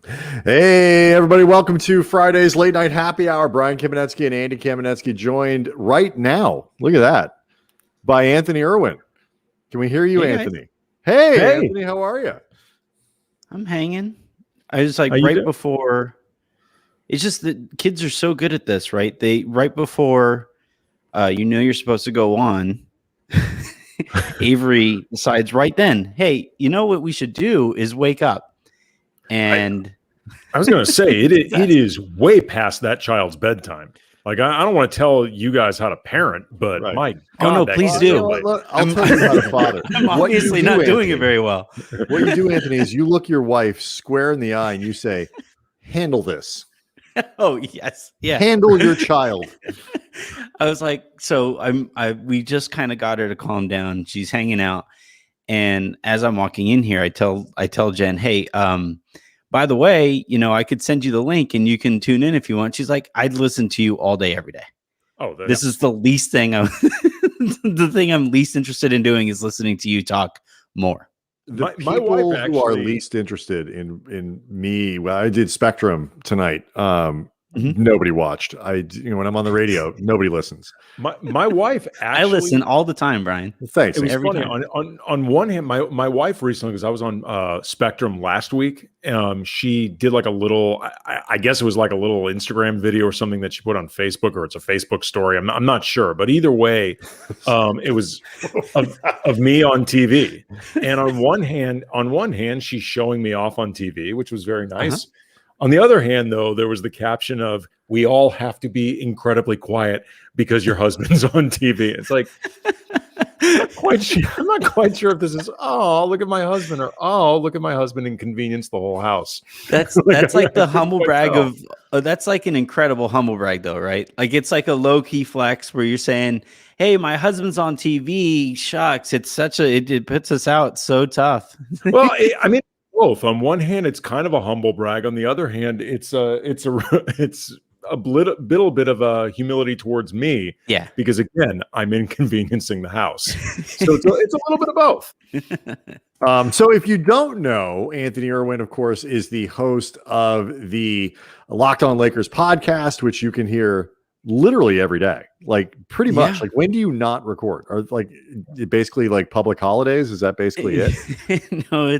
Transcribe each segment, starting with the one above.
Hey, everybody. Welcome to Friday's Late Night Happy Hour. Brian Kamenetzky and Andy Kamenetzky joined right now. Look at that. By Anthony Irwin. Can we hear you, Hey, Anthony? Hey, Hey. Anthony. How are you? I'm hanging. I was like How you right doing? before. It's just that kids are so good at this, right? They right before you're supposed to go on. Avery decides right then, hey, you know what we should do is wake up. And I was going to say it is way past that child's bedtime. Like I don't want to tell you guys how to parent, but Right. my Oh, no, God, please that do. kid's You know late. what? I'll tell you how to father. I'm What you obviously do, not doing Anthony, it very well. What you do, Anthony, is you look your wife square in the eye and you say, handle this. Oh, yes. Yeah. Handle your child. I was like, so we just kind of got her to calm down. She's hanging out. And as I'm walking in here, I tell Jen, hey, by the way, I could send you the link and you can tune in if you want. She's like, I'd listen to you all day, every day. Oh, This is the least thing the thing I'm least interested in doing is listening to you talk more. The My people wife who are actually- least interested in me, well, I did Spectrum tonight. Mhm. Nobody watched. When I'm on the radio, nobody listens. my wife actually. I listen all the time, Brian. Thanks. It was every funny time. on one hand. My wife recently, because I was on Spectrum last week. She did like a little. I guess it was like a little Instagram video or something that she put on Facebook, or it's a Facebook story. I'm not sure, but either way, it was of me on TV. And on one hand, she's showing me off on TV, which was very nice. On the other hand, though, there was the caption of "We all have to be incredibly quiet because your husband's on TV." It's like. I'm not quite sure if this is look at my husband, or look at my husband inconvenience the whole house. That's like the humble brag of that's like an incredible humble brag though, right? Like it's like a low key flex where you're saying, hey, my husband's on TV. Shucks, it's such it puts us out so tough. Well, I mean, both. On one hand, it's kind of a humble brag. On the other hand, it's a little bit of a humility towards me. Yeah. Because again, I'm inconveniencing the house. So it's a little bit of both. So if you don't know, Anthony Irwin, of course, is the host of the Locked On Lakers podcast, which you can hear literally every day, like pretty much. Yeah. Like, when do you not record? Or like basically like public holidays? Is that basically it? No,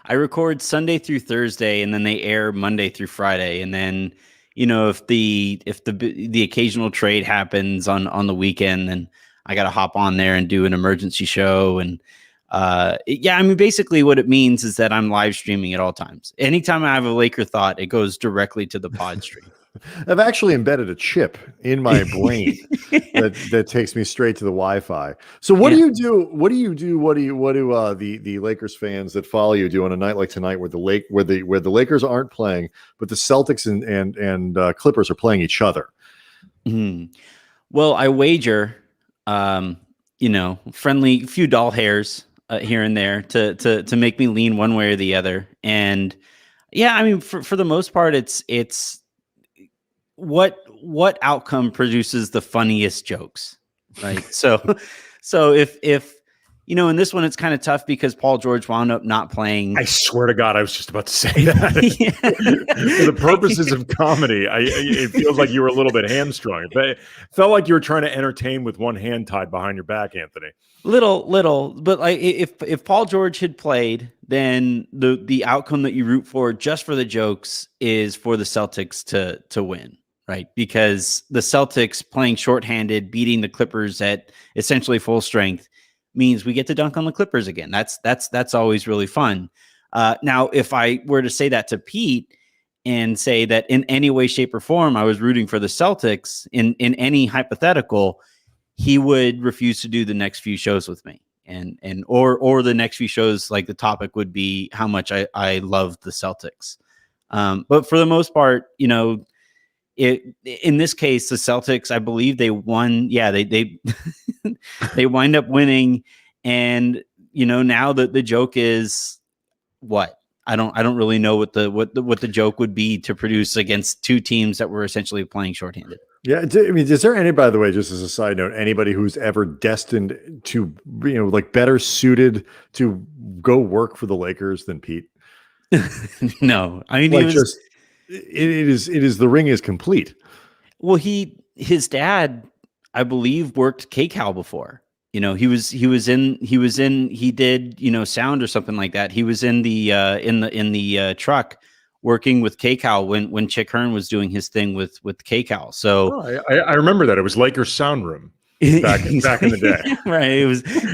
I record Sunday through Thursday, and then they air Monday through Friday, and then if the occasional trade happens on the weekend, then I got to hop on there and do an emergency show. And I mean, basically what it means is that I'm live streaming at all times. Anytime I have a Laker thought, it goes directly to the pod stream. I've actually embedded a chip in my brain that takes me straight to the Wi-Fi. So what do you do? What do the Lakers fans that follow you do on a night like tonight, where the Lakers aren't playing, but the Celtics and Clippers are playing each other? Mm-hmm. Well, I wager, friendly few doll hairs here and there to make me lean one way or the other. And yeah, I mean, for the most part, it's what outcome produces the funniest jokes, right? So if in this one, it's kind of tough because Paul George wound up not playing. I swear to God, I was just about to say that. For the purposes of comedy, it feels like you were a little bit hamstrung. It felt like you were trying to entertain with one hand tied behind your back, Anthony. Little, but like if Paul George had played, then the outcome that you root for just for the jokes is for the Celtics to win, right? Because the Celtics playing shorthanded, beating the Clippers at essentially full strength, means we get to dunk on the Clippers again. That's always really fun. Now, if I were to say that to Pete and say that in any way, shape, or form I was rooting for the Celtics in any hypothetical, he would refuse to do the next few shows with me. Or the next few shows, like the topic would be how much I love the Celtics. But for the most part, in this case, the Celtics, I believe they won. Yeah, they they wind up winning, and now the joke is what? I don't really know what the joke would be to produce against two teams that were essentially playing shorthanded. Yeah, I mean, is there any, by the way, just as a side note, anybody who's ever destined to, like better suited to go work for the Lakers than Pete? No, I mean, Like just it is the ring is complete. well, his dad, I believe, worked KCAL before. You know, he did, you know, sound or something like that. He was in the truck working with KCAL when Chick Hearn was doing his thing with KCAL. So Oh, I remember that. It was Lakers sound room back in the day. Right.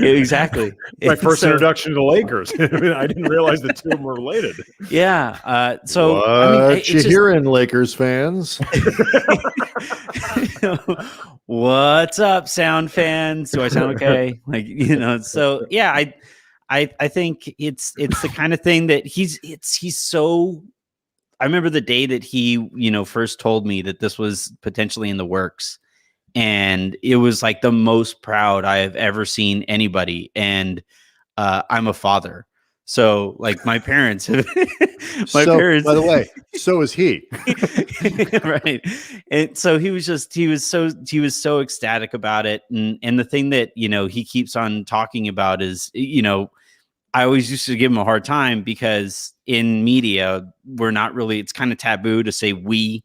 Exactly My first So, introduction to the Lakers. I mean, I didn't realize the two of them were related. yeah. So What I mean, you hearing, Lakers fans? What's up, sound fans? Do I sound okay? Like, you know, so yeah, I think it's the kind of thing that he's so. I remember the day that he, you know, first told me that this was potentially in the works, and it was like the most proud I have ever seen anybody. And I'm a father, so like my parents, parents. By the way, so is he. Right. And so he was so ecstatic about it. And the thing that, you know, he keeps on talking about is, you know, I always used to give him a hard time because in media, it's kind of taboo to say we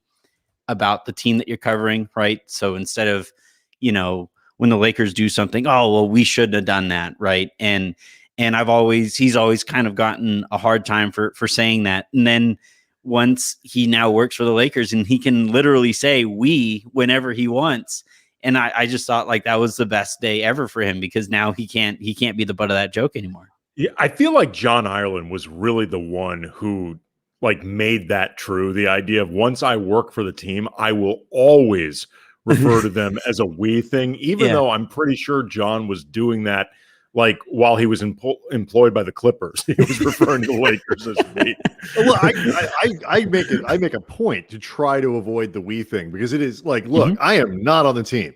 about the team that you're covering. Right. So instead of, you know, when the Lakers do something, oh, well, we shouldn't have done that. Right. And he's always kind of gotten a hard time for saying that. And then once he now works for the Lakers and he can literally say we whenever he wants. And I just thought like that was the best day ever for him, because now he can't be the butt of that joke anymore. Yeah, I feel like John Ireland was really the one who like made that true. The idea of once I work for the team, I will always refer to them as a we thing, even though I'm pretty sure John was doing that like while he was employed by the Clippers. He was referring to the Lakers as we. Well, I make a point to try to avoid the we thing, because it is like, look, I am not on the team.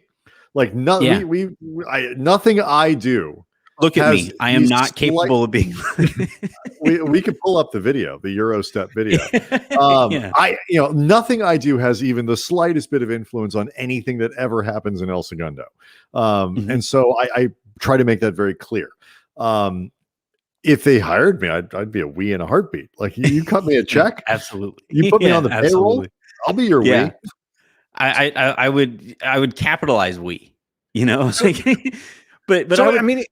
Like nothing I do. Look at me. I am not capable of being. we could pull up the video, the Eurostep video. Nothing I do has even the slightest bit of influence on anything that ever happens in El Segundo. And so I try to make that very clear. If they hired me, I'd be a we in a heartbeat. Like you cut me a check. Absolutely. You put me on the payroll. I'll be your we. I would capitalize we, you know, but so, I mean,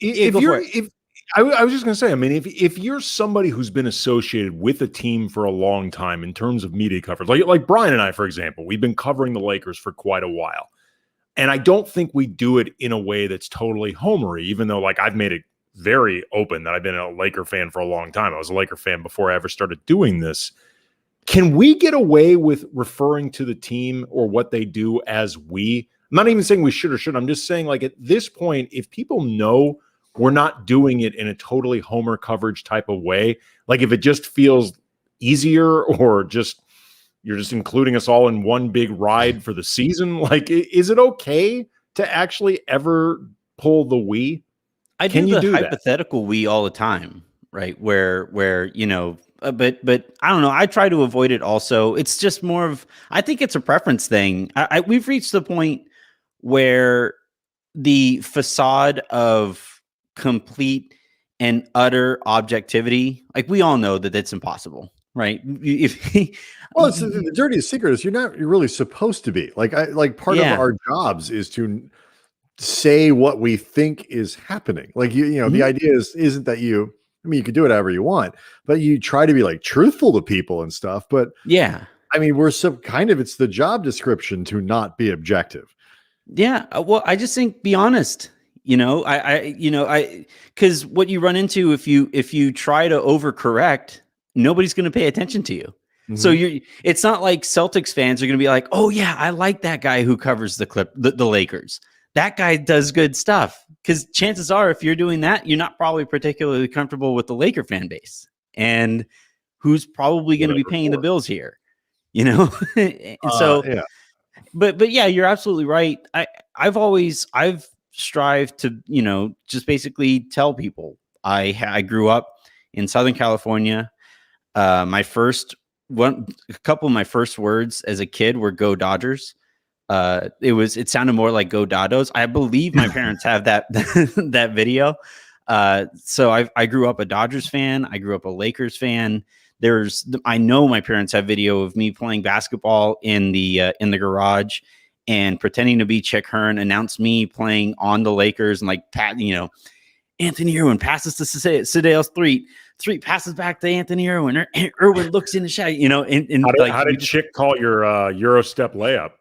I was just going to say, I mean, if you're somebody who's been associated with a team for a long time in terms of media coverage, like Brian and I, for example, we've been covering the Lakers for quite a while. And I don't think we do it in a way that's totally homery, even though like I've made it very open that I've been a Laker fan for a long time. I was a Laker fan before I ever started doing this. Can we get away with referring to the team or what they do as we? I'm not even saying we should or shouldn't. I'm just saying, like, at this point, if people know we're not doing it in a totally homer coverage type of way, like if it just feels easier or just you're just including us all in one big ride for the season, like, is it okay to actually ever pull the we? I do the hypothetical we all the time, right? Where you know, but I don't know. I try to avoid it. Also, it's just more of, I think it's a preference thing. We've reached the point where the facade of complete and utter objectivity, like we all know that that's impossible, right? Well, it's the dirtiest secret is you're really supposed to be like part of our jobs is to say what we think is happening. Like you know, the idea isn't that you can do it however you want, but you try to be like truthful to people and stuff. But I mean, we're it's the job description to not be objective. Yeah. Well, I just think be honest. You know, because what you run into if you try to overcorrect, nobody's going to pay attention to you. So it's not like Celtics fans are going to be like, oh yeah, I like that guy who covers the Lakers. That guy does good stuff. Because chances are, if you're doing that, you're not probably particularly comfortable with the Laker fan base, and who's probably going to be paying the bills here. You know, But yeah, you're absolutely right. I've strived to, you know, just basically tell people I grew up in Southern California. A couple of my first words as a kid were "Go Dodgers." It sounded more like "Go Dados." I believe my parents have that that video. So I grew up a Dodgers fan. I grew up a Lakers fan. I know my parents have video of me playing basketball in the garage and pretending to be Chick Hearn, announced me playing on the Lakers and like Anthony Irwin passes to Sedale's three passes back to Anthony Irwin. Irwin looks in the shot, and how did Chick call your Euro step layup?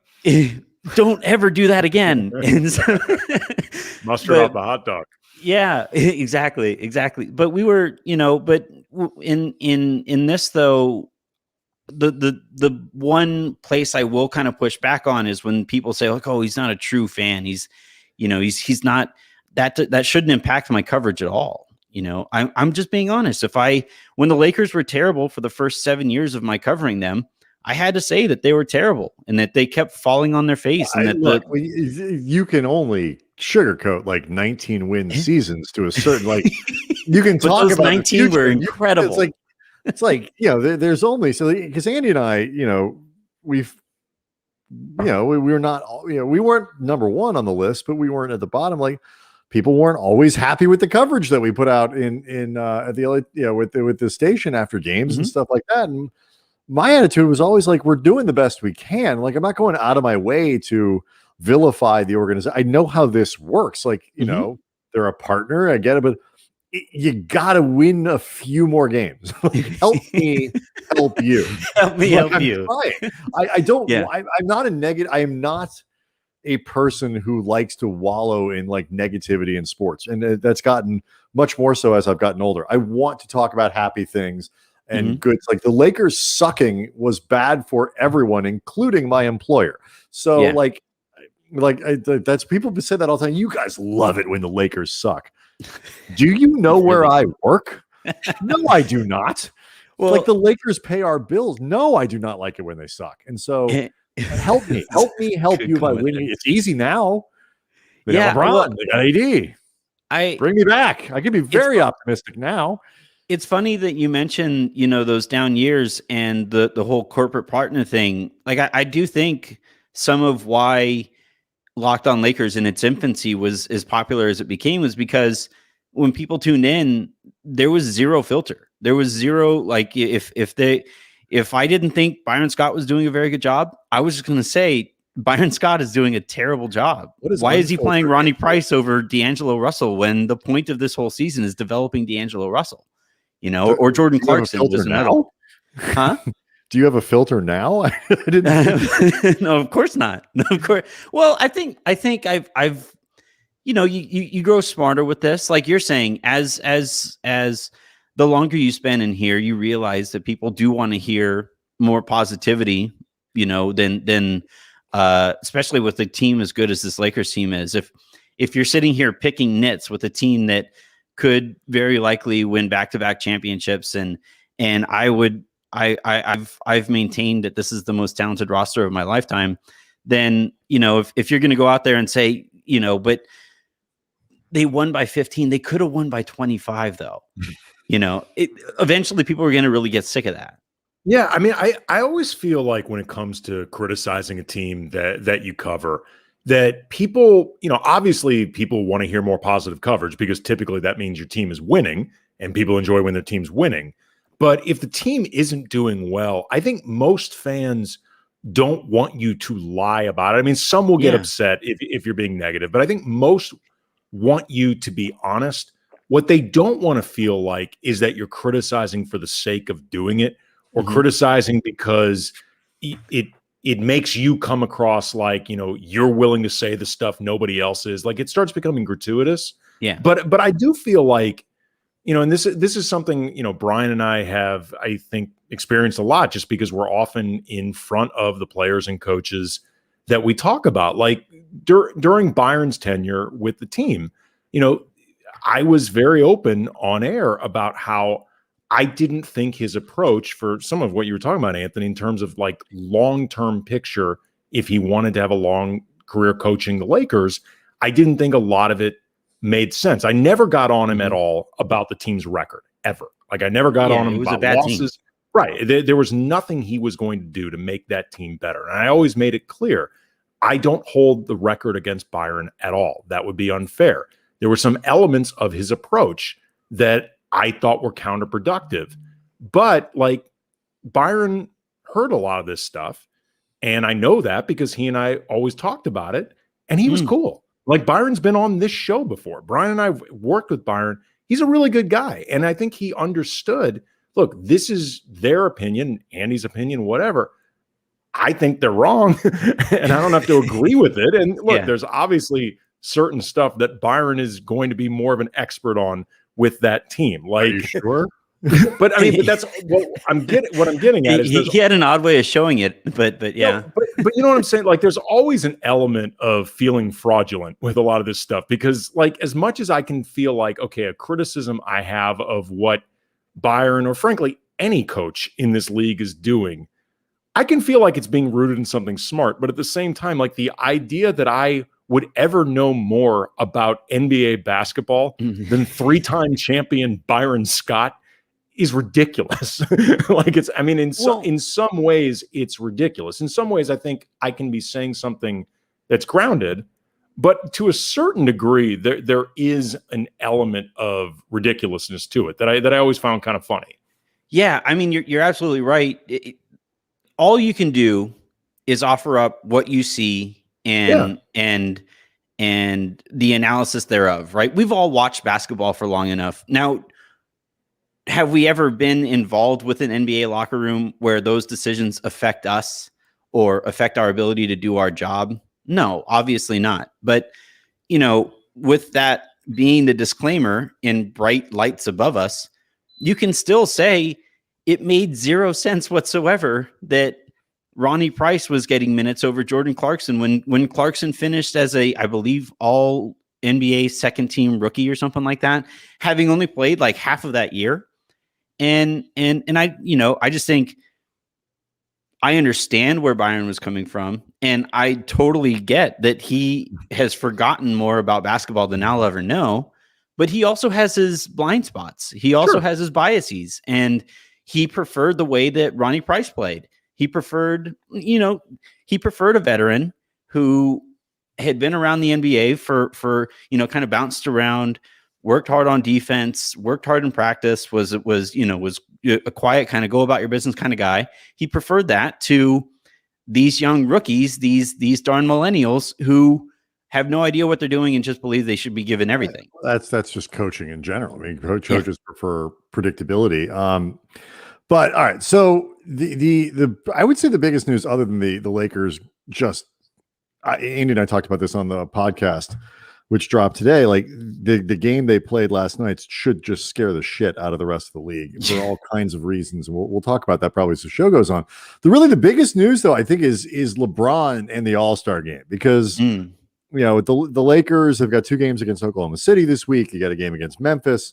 Don't ever do that again. And so, mustard off the hot dog. Yeah, exactly. But we were, but in this though, the one place I will kind of push back on is when people say like, oh, he's not a true fan. He's not that shouldn't impact my coverage at all. I'm just being honest. When the Lakers were terrible for the first 7 years of my covering them, I had to say that they were terrible and that they kept falling on their face. And you can only sugarcoat like 19 win seasons to a certain you can talk about 19 were incredible. It's like there's only because Andy and I we were not we weren't number one on the list, but we weren't at the bottom. Like people weren't always happy with the coverage that we put out in at the LA, with the station after games and stuff like that. And my attitude was always like, we're doing the best we can. Like, I'm not going out of my way to vilify the organization. I know how this works. Like, they're a partner. I get it, but you got to win a few more games. Help me help you. Help me help you. I don't, I'm not a negative. I am not a person who likes to wallow in like negativity in sports. And that's gotten much more so as I've gotten older. I want to talk about happy things. And good, like the Lakers sucking was bad for everyone, including my employer. So that's people say that all the time. You guys love it when the Lakers suck. Do you know where I work? No, I do not. Well, like the Lakers pay our bills. No, I do not like it when they suck. And so help me help you by winning. It's easy now. They got LeBron, they got AD. Bring me back. I can be very optimistic now. It's funny that you mentioned, those down years and the whole corporate partner thing. Like, I do think some of why Locked On Lakers in its infancy was as popular as it became was because when people tuned in, there was zero filter. There was zero, like, if I didn't think Byron Scott was doing a very good job, I was just going to say Byron Scott is doing a terrible job. Why is he playing Ronnie Price over D'Angelo Russell when the point of this whole season is developing D'Angelo Russell? Or Jordan Clarkson was another. Huh? Do you have a filter now? I didn't. No, of course not. No, of course. Well, I think I've you grow smarter with this. Like you're saying, as the longer you spend in here, you realize that people do want to hear more positivity, than especially with a team as good as this Lakers team is. If you're sitting here picking nits with a team that could very likely win back-to-back championships, and I've maintained that this is the most talented roster of my lifetime, then if you're going to go out there and say but they won by 15, they could have won by 25 though. Eventually people are going to really get sick of that. Yeah, I mean, I always feel like when it comes to criticizing a team that you cover, that people, obviously people want to hear more positive coverage because typically that means your team is winning and people enjoy when their team's winning. But if the team isn't doing well, I think most fans don't want you to lie about it. I mean, some will get upset if you're being negative, but I think most want you to be honest. What they don't want to feel like is that you're criticizing for the sake of doing it or criticizing because it makes you come across like, you're willing to say the stuff nobody else is. Like it starts becoming gratuitous. Yeah. But I do feel like, and this is something, Brian and I have, I think, experienced a lot just because we're often in front of the players and coaches that we talk about. Like during Byron's tenure with the team, I was very open on air about how I didn't think his approach for some of what you were talking about, Anthony, in terms of like long-term picture, if he wanted to have a long career coaching the Lakers, I didn't think a lot of it made sense. I never got on him at all about the team's record ever. Like I never got on him about losses. Team. Right. There was nothing he was going to do to make that team better. And I always made it clear, I don't hold the record against Byron at all. That would be unfair. There were some elements of his approach that I thought were counterproductive. But like Byron heard a lot of this stuff. And I know that because he and I always talked about it. And he was cool. Like Byron's been on this show before. Brian and I worked with Byron. He's a really good guy. And I think he understood, look, this is their opinion, Andy's opinion, whatever. I think they're wrong. And I don't have to agree with it. And look, there's obviously certain stuff that Byron is going to be more of an expert on with that team. Like, are you sure? But I mean, but that's what I'm getting. What I'm getting at is he had an odd way of showing it, but yeah. No, but you know what I'm saying? Like, there's always an element of feeling fraudulent with a lot of this stuff because, like, as much as I can feel like, okay, a criticism I have of what Byron or frankly any coach in this league is doing, I can feel like it's being rooted in something smart. But at the same time, like the idea that I would ever know more about NBA basketball than 3-time champion Byron Scott is ridiculous. Like it's, I mean, in some ways it's ridiculous. In some ways, I think I can be saying something that's grounded, but to a certain degree, there is an element of ridiculousness to it that I always found kind of funny. Yeah, I mean, you're absolutely right. All you can do is offer up what you see and the analysis thereof, right? We've all watched basketball for long enough. Now, have we ever been involved with an NBA locker room where those decisions affect us or affect our ability to do our job? No, obviously not. But, you know, with that being the disclaimer in bright lights above us, you can still say it made zero sense whatsoever that Ronnie Price was getting minutes over Jordan Clarkson when Clarkson finished as I believe, all NBA second team rookie or something like that, having only played like half of that year. And I just think I understand where Byron was coming from, and I totally get that he has forgotten more about basketball than I'll ever know, but he also has his blind spots. He also has his biases, and he preferred the way that Ronnie Price played. He preferred a veteran who had been around the NBA for kind of bounced around, worked hard on defense, worked hard in practice, was a quiet kind of go about your business kind of guy. He preferred that to these young rookies, these darn millennials who have no idea what they're doing and just believe they should be given everything. That's just coaching in general. I mean, coaches prefer predictability. But all right, so the I would say the biggest news other than the Lakers just Andy and I talked about this on the podcast, which dropped today. Like the game they played last night should just scare the shit out of the rest of the league for all kinds of reasons. And we'll talk about that probably as the show goes on. The biggest news though, I think is LeBron and the All-Star game, because the Lakers have got 2 games against Oklahoma City this week. You got a game against Memphis.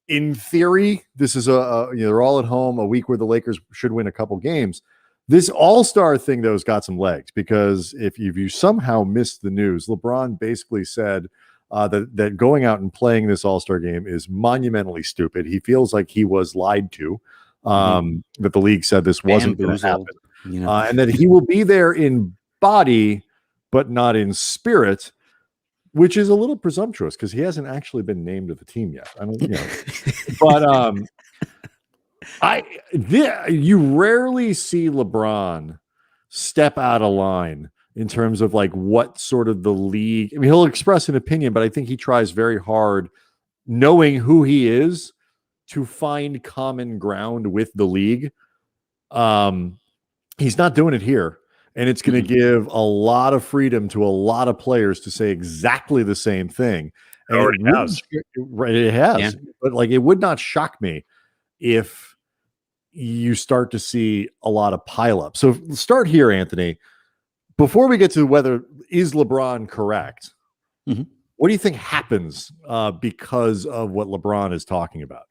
In theory, this is they're all at home, a week where the Lakers should win a couple games. This All-Star thing, though, has got some legs, because if you somehow missed the news, LeBron basically said that going out and playing this All-Star game is monumentally stupid. He feels like he was lied to, that the league said this wasn't going to happen, and that he will be there in body but not in spirit, which is a little presumptuous because he hasn't actually been named to the team yet. I don't, but you rarely see LeBron step out of line in terms of like what sort of the league. I mean, he'll express an opinion, but I think he tries very hard, knowing who he is, to find common ground with the league. He's not doing it here. And it's going to give a lot of freedom to a lot of players to say exactly the same thing. And it has. It has. Yeah. But like, it would not shock me if you start to see a lot of pileup. So start here, Anthony. Before we get to whether is LeBron correct, what do you think happens because of what LeBron is talking about?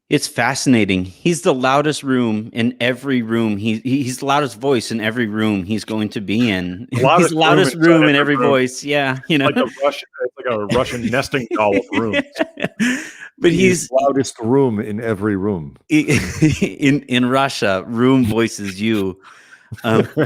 It's fascinating. He's the loudest room in every room. He's the loudest voice in every room he's going to be in. He's the loudest room in every voice. Yeah, like a Russian nesting doll of rooms. But he's the loudest room in every room. In Russia, room voices you. But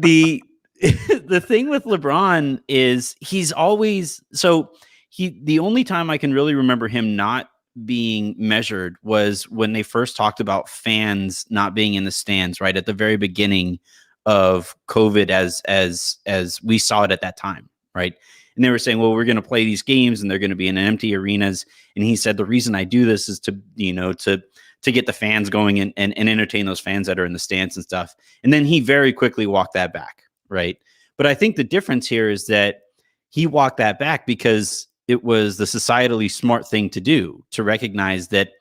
the the thing with LeBron is he's always the only time I can really remember him not being measured was when they first talked about fans not being in the stands, right at the very beginning of COVID, as we saw it at that time, right? And they were saying, well, we're going to play these games and they're going to be in empty arenas. And he said, the reason I do this is to get the fans going and entertain those fans that are in the stands and stuff. And then he very quickly walked that back, right? But I think the difference here is that he walked that back because it was the societally smart thing to do, to recognize that,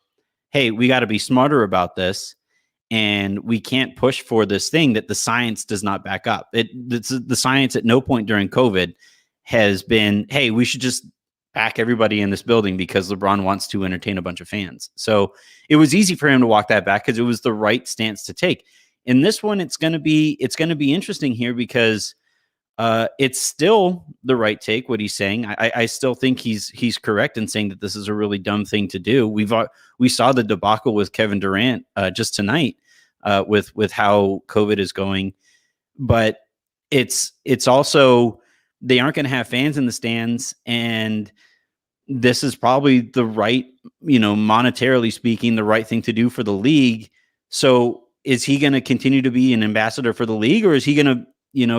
hey, we got to be smarter about this, and we can't push for this thing that the science does not back up. The science at no point during COVID has been, hey, we should just pack everybody in this building because LeBron wants to entertain a bunch of fans. So it was easy for him to walk that back because it was the right stance to take. In this one, it's going to be interesting here because it's still the right take, what he's saying. I still think he's correct in saying that this is a really dumb thing to do. We saw the debacle with Kevin Durant just tonight with how COVID is going, but it's also, they aren't going to have fans in the stands, and this is probably the right, monetarily speaking, the right thing to do for the league. So is he going to continue to be an ambassador for the league, or is he going to,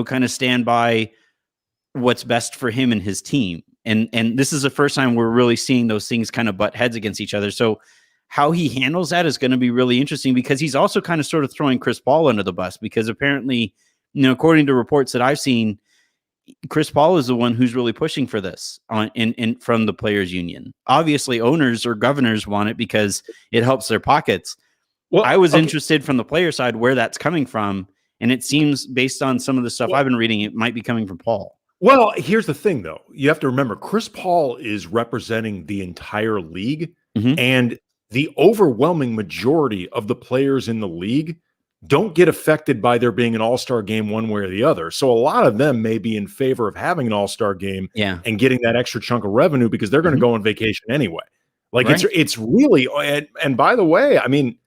kind of stand by what's best for him and his team? And this is the first time we're really seeing those things kind of butt heads against each other. So how he handles that is going to be really interesting, because he's also kind of sort of throwing Chris Paul under the bus, because apparently, according to reports that I've seen, Chris Paul is the one who's really pushing for this from the players union. Obviously owners or governors want it because it helps their pockets. Well, I was interested from the player side where that's coming from. And it seems, based on some of the stuff I've been reading, it might be coming from Paul. Well, here's the thing, though. You have to remember, Chris Paul is representing the entire league, and the overwhelming majority of the players in the league don't get affected by there being an all-star game one way or the other. So a lot of them may be in favor of having an all-star game and getting that extra chunk of revenue because they're going to go on vacation anyway. Like, right. It's really, and by the way, I mean,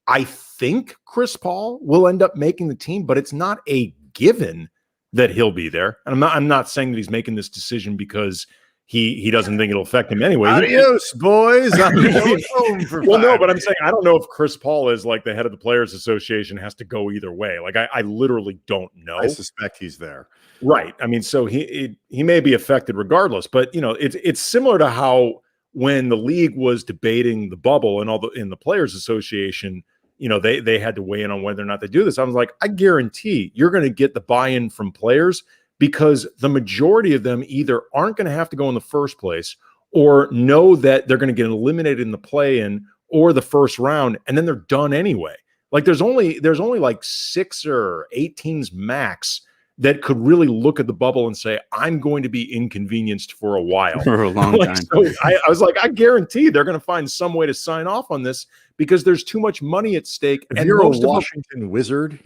I think Chris Paul will end up making the team, but it's not a given that he'll be there. And I'm not saying that he's making this decision because he doesn't think it'll affect him anyway. Adios, boys. I'm going home for no, but I'm saying I don't know if Chris Paul is like the head of the Players Association, has to go either way. Like I literally don't know. I suspect he's there. Right. I mean, so he may be affected regardless, but it's similar to how when the league was debating the bubble and in the Players Association, they had to weigh in on whether or not they do this. I was like, I guarantee you're going to get the buy-in from players, because the majority of them either aren't going to have to go in the first place or know that they're going to get eliminated in the play-in or the first round, and then they're done anyway. Like there's only like 6 or 8 teams max that could really look at the bubble and say, I'm going to be inconvenienced for a while. For a long time. So I was like, I guarantee they're going to find some way to sign off on this because there's too much money at stake. If you're a Washington Wizard.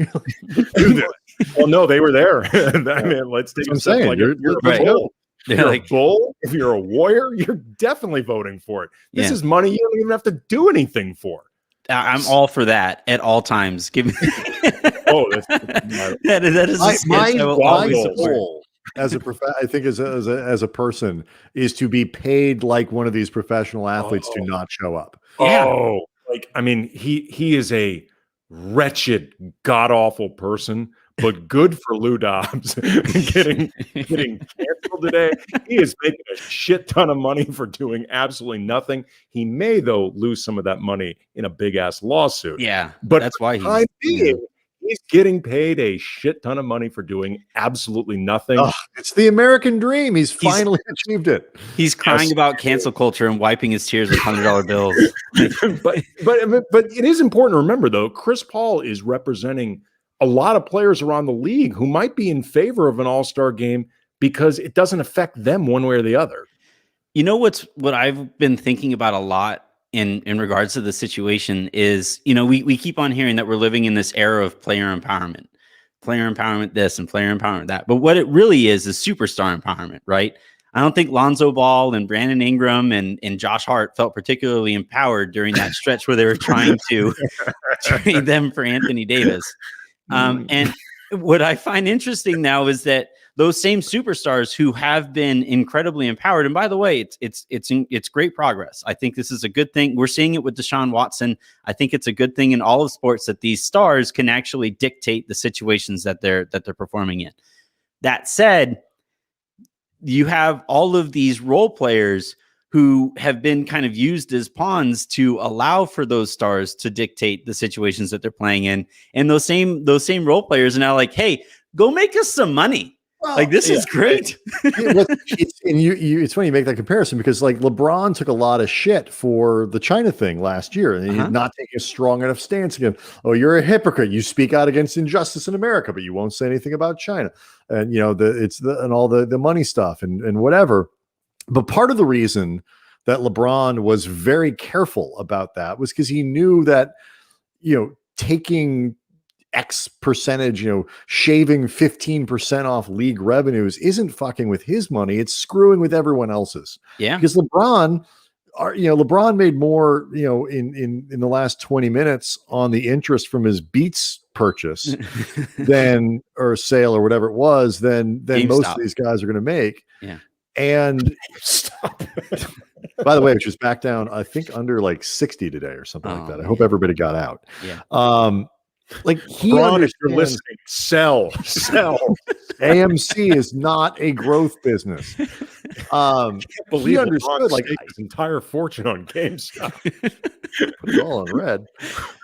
Well, no, they were there. I mean, let's take a step. Like, you're right. Bull. You're a bull. If you're a warrior, you're definitely voting for it. This is money you don't even have to do anything for. I'm all for that at all times. Give me. That is my goal as a I think as a person is to be paid like one of these professional athletes to not show up. Oh, like I mean, he is a wretched, god awful person, but good for Lou Dobbs getting canceled today. He is making a shit ton of money for doing absolutely nothing. He may though lose some of that money in a big ass lawsuit. Yeah, but that's why he's getting paid a shit ton of money for doing absolutely nothing. It's the American dream. He's finally achieved it. He's crying about cancel culture and wiping his tears with $100 bills. but it is important to remember though, Chris Paul is representing a lot of players around the league who might be in favor of an all-star game because it doesn't affect them one way or the other. You know what I've been thinking about a lot in regards to the situation is, we keep on hearing that we're living in this era of player empowerment this and player empowerment that. But what it really is superstar empowerment, right? I don't think Lonzo Ball and Brandon Ingram and Josh Hart felt particularly empowered during that stretch where they were trying to trade them for Anthony Davis. And what I find interesting now is that those same superstars who have been incredibly empowered, and by the way, it's great progress. I think this is a good thing. We're seeing it with Deshaun Watson. I think it's a good thing in all of sports that these stars can actually dictate the situations that they're performing in. That said, you have all of these role players who have been kind of used as pawns to allow for those stars to dictate the situations that they're playing in. And those same role players are now like, hey, go make us some money. Well, like, this is great. It's funny you make that comparison because like LeBron took a lot of shit for the China thing last year and he's not taking a strong enough stance again. Oh, you're a hypocrite. You speak out against injustice in America, but you won't say anything about China. And you know, and all the money stuff and whatever. But part of the reason that LeBron was very careful about that was because he knew that, you know, taking X percentage, you know, shaving 15% off league revenues isn't fucking with his money. It's screwing with everyone else's. Yeah. Because LeBron made more, you know, in the last 20 minutes on the interest from his Beats purchase than or sale or whatever it was than most of these guys are going to make. Yeah. And by the way, which was back down, I think under like 60 today or something like that. I hope everybody got out. Yeah. Like he Ron, if you're listening, sell. AMC is not a growth business. He understood like his entire fortune on GameStop. Put it all on red.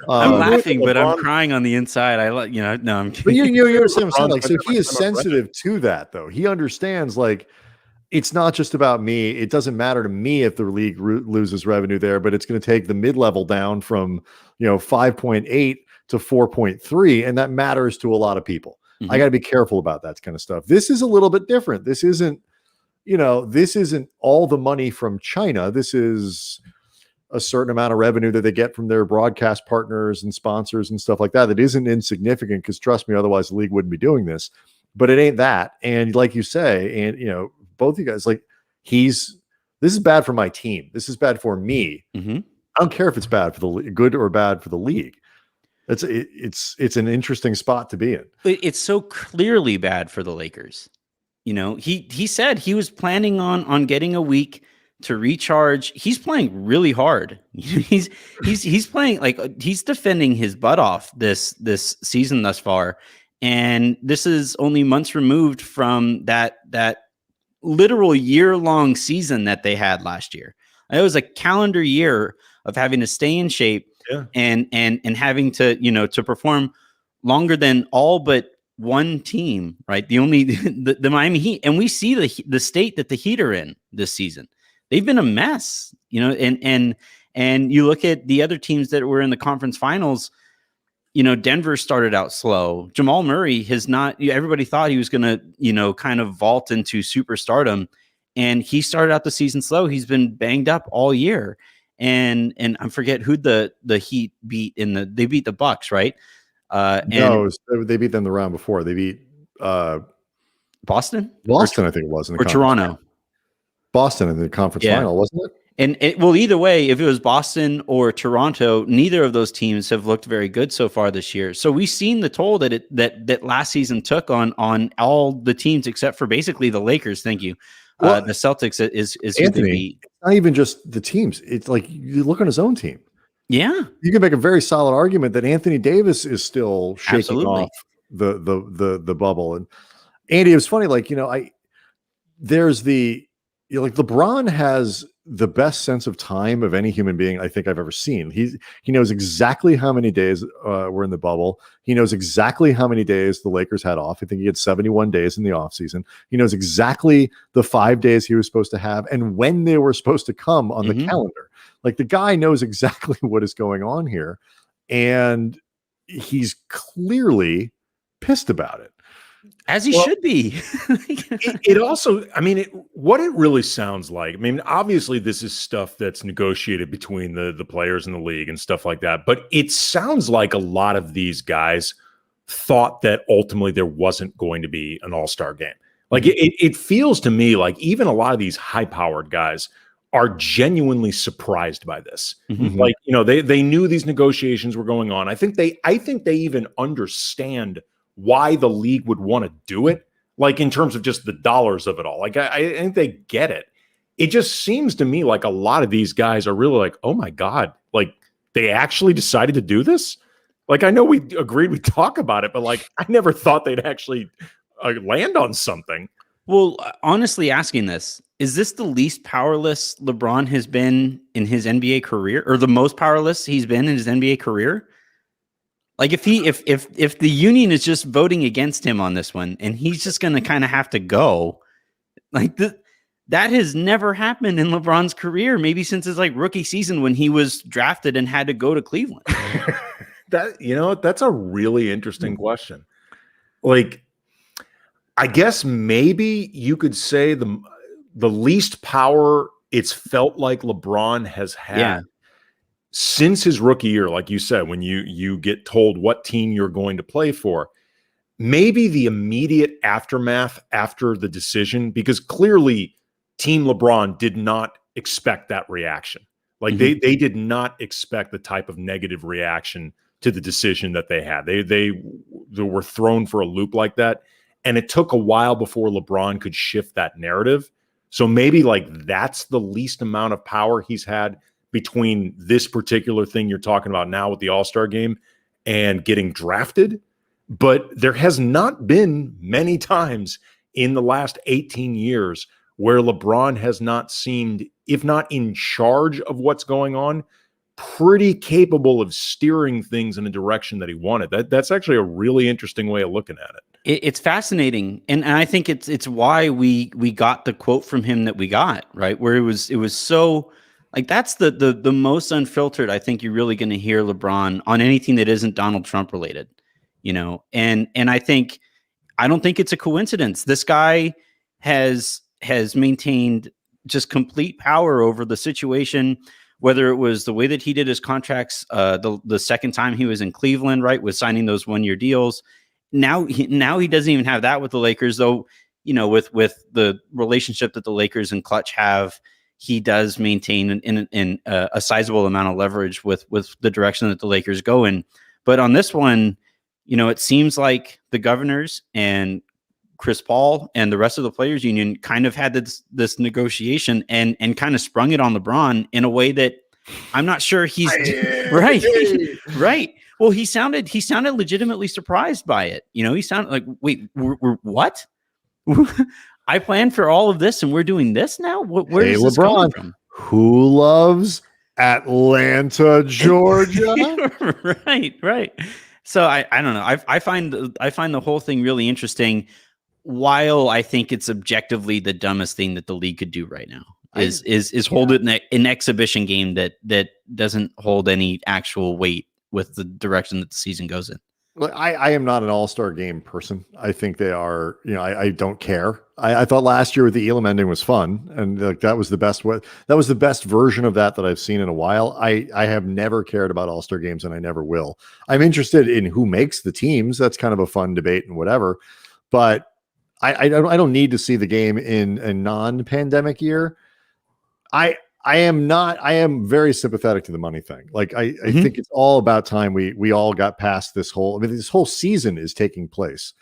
I'm laughing, but I'm crying on the inside. I'm kidding. But you understand what I'm saying? Like, so he is sensitive to that, though. He understands, like, it's not just about me. It doesn't matter to me if the league loses revenue there, but it's going to take the mid-level down from, 5.8 to 4.3, and that matters to a lot of people. Mm-hmm. I got to be careful about that kind of stuff. This is a little bit different. This isn't all the money from China. This is a certain amount of revenue that they get from their broadcast partners and sponsors and stuff like that. That isn't insignificant because trust me, otherwise the league wouldn't be doing this. But it ain't that. And like you say, and both you guys, like this is bad for my team. This is bad for me. Mm-hmm. I don't care if it's bad for the good or bad for the league. It's an interesting spot to be in. It's so clearly bad for the Lakers. He said he was planning on getting a week to recharge. He's playing really hard. He's playing like he's defending his butt off this season thus far, and this is only months removed from that literal year-long season that they had last year. It was a calendar year of having to stay in shape and having to to perform longer than all but one team, right? The Miami Heat, and we see the state that the Heat are in this season. They've been a mess, and you look at the other teams that were in the conference finals. Denver started out slow. Jamal Murray has not. Everybody thought he was going to, kind of vault into superstardom, and he started out the season slow. He's been banged up all year, and I forget who the Heat beat they beat the Bucks, right? They beat them the round before. They beat Boston. Boston, I think it was, in the Toronto. Boston in the conference final, wasn't it? And either way, if it was Boston or Toronto, neither of those teams have looked very good so far this year. So we've seen the toll that last season took on all the teams except for basically the Lakers. Thank you. The Celtics is Anthony. It's not even just the teams. It's like you look on his own team. Yeah, you can make a very solid argument that Anthony Davis is still shaking off the bubble. And Andy, it was funny, like LeBron has the best sense of time of any human being I think I've ever seen. He knows exactly how many days were in the bubble. He knows exactly how many days the Lakers had off. I think he had 71 days in the offseason. He knows exactly the 5 days he was supposed to have and when they were supposed to come on the calendar. Like the guy knows exactly what is going on here, and he's clearly pissed about it. As he should be. it also, what it really sounds like, obviously this is stuff that's negotiated between the players in the league and stuff like that, but it sounds like a lot of these guys thought that ultimately there wasn't going to be an all-star game. Like it feels to me like even a lot of these high-powered guys are genuinely surprised by this. Mm-hmm. Like, they knew these negotiations were going on. I think they even understand why the league would want to do it, like in terms of just the dollars of it all. Like I think they get it. It just seems to me like a lot of these guys are really like, oh my God, like they actually decided to do this. Like, I know we agreed we talk about it, but like, I never thought they'd actually land on something. Well, honestly, asking this, is this the least powerless LeBron has been in his NBA career, or the most powerless he's been in his NBA career? Like if the union is just voting against him on this one and he's just going to kind of have to go, like that has never happened in LeBron's career, maybe since his like rookie season when he was drafted and had to go to Cleveland. That's a really interesting question. Like, I guess maybe you could say the least power it's felt like LeBron has had since his rookie year, like you said, when you get told what team you're going to play for. Maybe the immediate aftermath after the decision, because clearly Team LeBron did not expect that reaction. Like they did not expect the type of negative reaction to the decision that they had. They were thrown for a loop like that. And it took a while before LeBron could shift that narrative. So maybe like that's the least amount of power he's had between this particular thing you're talking about now with the All-Star game and getting drafted. But there has not been many times in the last 18 years where LeBron has not seemed, if not in charge of what's going on, pretty capable of steering things in a direction that he wanted. That's actually a really interesting way of looking at it. It's fascinating, and I think it's why we got the quote from him that we got, right, where it was so like that's the most unfiltered I think you're really going to hear LeBron on anything that isn't Donald Trump related, and I don't think it's a coincidence. This guy has maintained just complete power over the situation, whether it was the way that he did his contracts the second time he was in Cleveland, right, with signing those 1-year deals. Now he doesn't even have that with the Lakers, though, with the relationship that the Lakers and Clutch have, he does maintain in a sizable amount of leverage with the direction that the Lakers go in. But on this one, it seems like the Governors and Chris Paul and the rest of the players union kind of had this negotiation and kind of sprung it on LeBron in a way that I'm not sure he's right. Right. Well, he sounded legitimately surprised by it. He sounded like, wait, we're what? I planned for all of this and we're doing this now? Where is this coming from? Who loves Atlanta, Georgia? Right. So I don't know. I find the whole thing really interesting. While I think it's objectively the dumbest thing that the league could do right now is hold it in an exhibition game that doesn't hold any actual weight with the direction that the season goes in. Look, I am not an all-star game person. I think they are, I don't care. I thought last year with the Elam ending was fun. And like, that was the best way. That was the best version of that I've seen in a while. I have never cared about all-star games and I never will. I'm interested in who makes the teams. That's kind of a fun debate and whatever, but I don't need to see the game in a non-pandemic year. I am very sympathetic to the money thing. Like I think it's all about time we all got past this whole. This whole season is taking place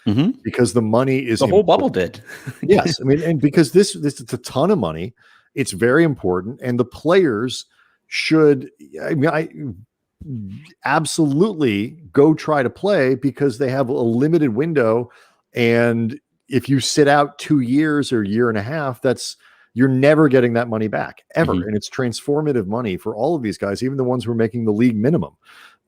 because the money is the whole bubble did. Yes, and because this is a ton of money, it's very important, and the players should. I absolutely go try to play because they have a limited window, and if you sit out 2 years or year and a half, you're never getting that money back ever. And it's transformative money for all of these guys, even the ones who are making the league minimum.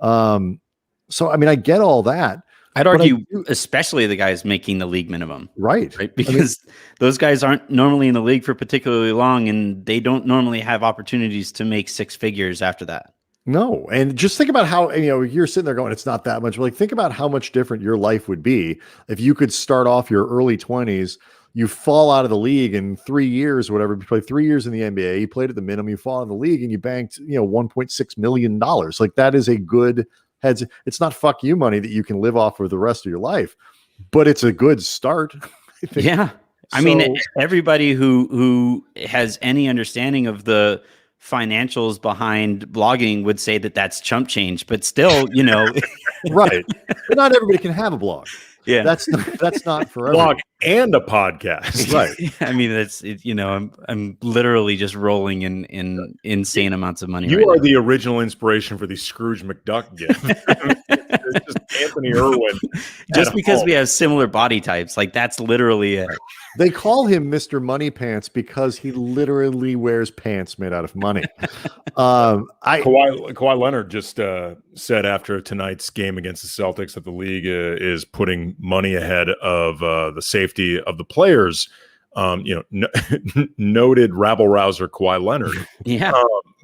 So, I get all that. I'd argue, especially the guys making the league minimum. Right. Because those guys aren't normally in the league for particularly long, and they don't normally have opportunities to make 6 figures after that. No. And just think about how, you're sitting there going, it's not that much. But like, think about how much different your life would be if you could start off your early 20s, you fall out of the league in 3 years or whatever. You play 3 years in the NBA, you played at the minimum, you fall out of the league and you banked, $1.6 million. Like that is a good heads. It's not fuck you money that you can live off for the rest of your life, but it's a good start. I think. Yeah. Everybody who has any understanding of the financials behind blogging would say that that's chump change, but still, right. But not everybody can have a blog. Yeah. That's not for Blog everyone. and a podcast. Right. I mean, I'm literally just rolling in insane amounts of money. You right are now. the original inspiration for the Scrooge McDuck gift. It's just Anthony Irwin. Just because we have similar body types, like that's literally it. They call him Mr. Money Pants because he literally wears pants made out of money. Kawhi Leonard just said after tonight's game against the Celtics that the league is putting money ahead of the safety of the players. Noted rabble rouser Kawhi Leonard. Yeah.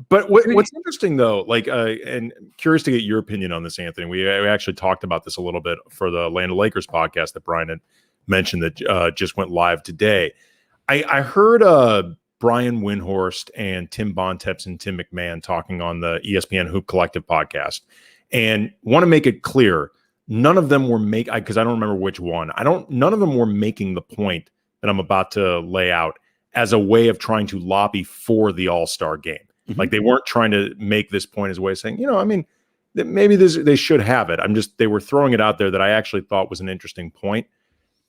But what's interesting though, and curious to get your opinion on this, Anthony. We actually talked about this a little bit for the Land of Lakers podcast that Brian had mentioned that just went live today. I heard Brian Windhorst and Tim Bontemps and Tim McMahon talking on the ESPN Hoop Collective podcast, and want to make it clear, none of them were because I don't remember which one. None of them were making the point that I'm about to lay out as a way of trying to lobby for the All-Star game. Mm-hmm. Like they weren't trying to make this point as a way of saying, that maybe they should have it. They were throwing it out there that I actually thought was an interesting point.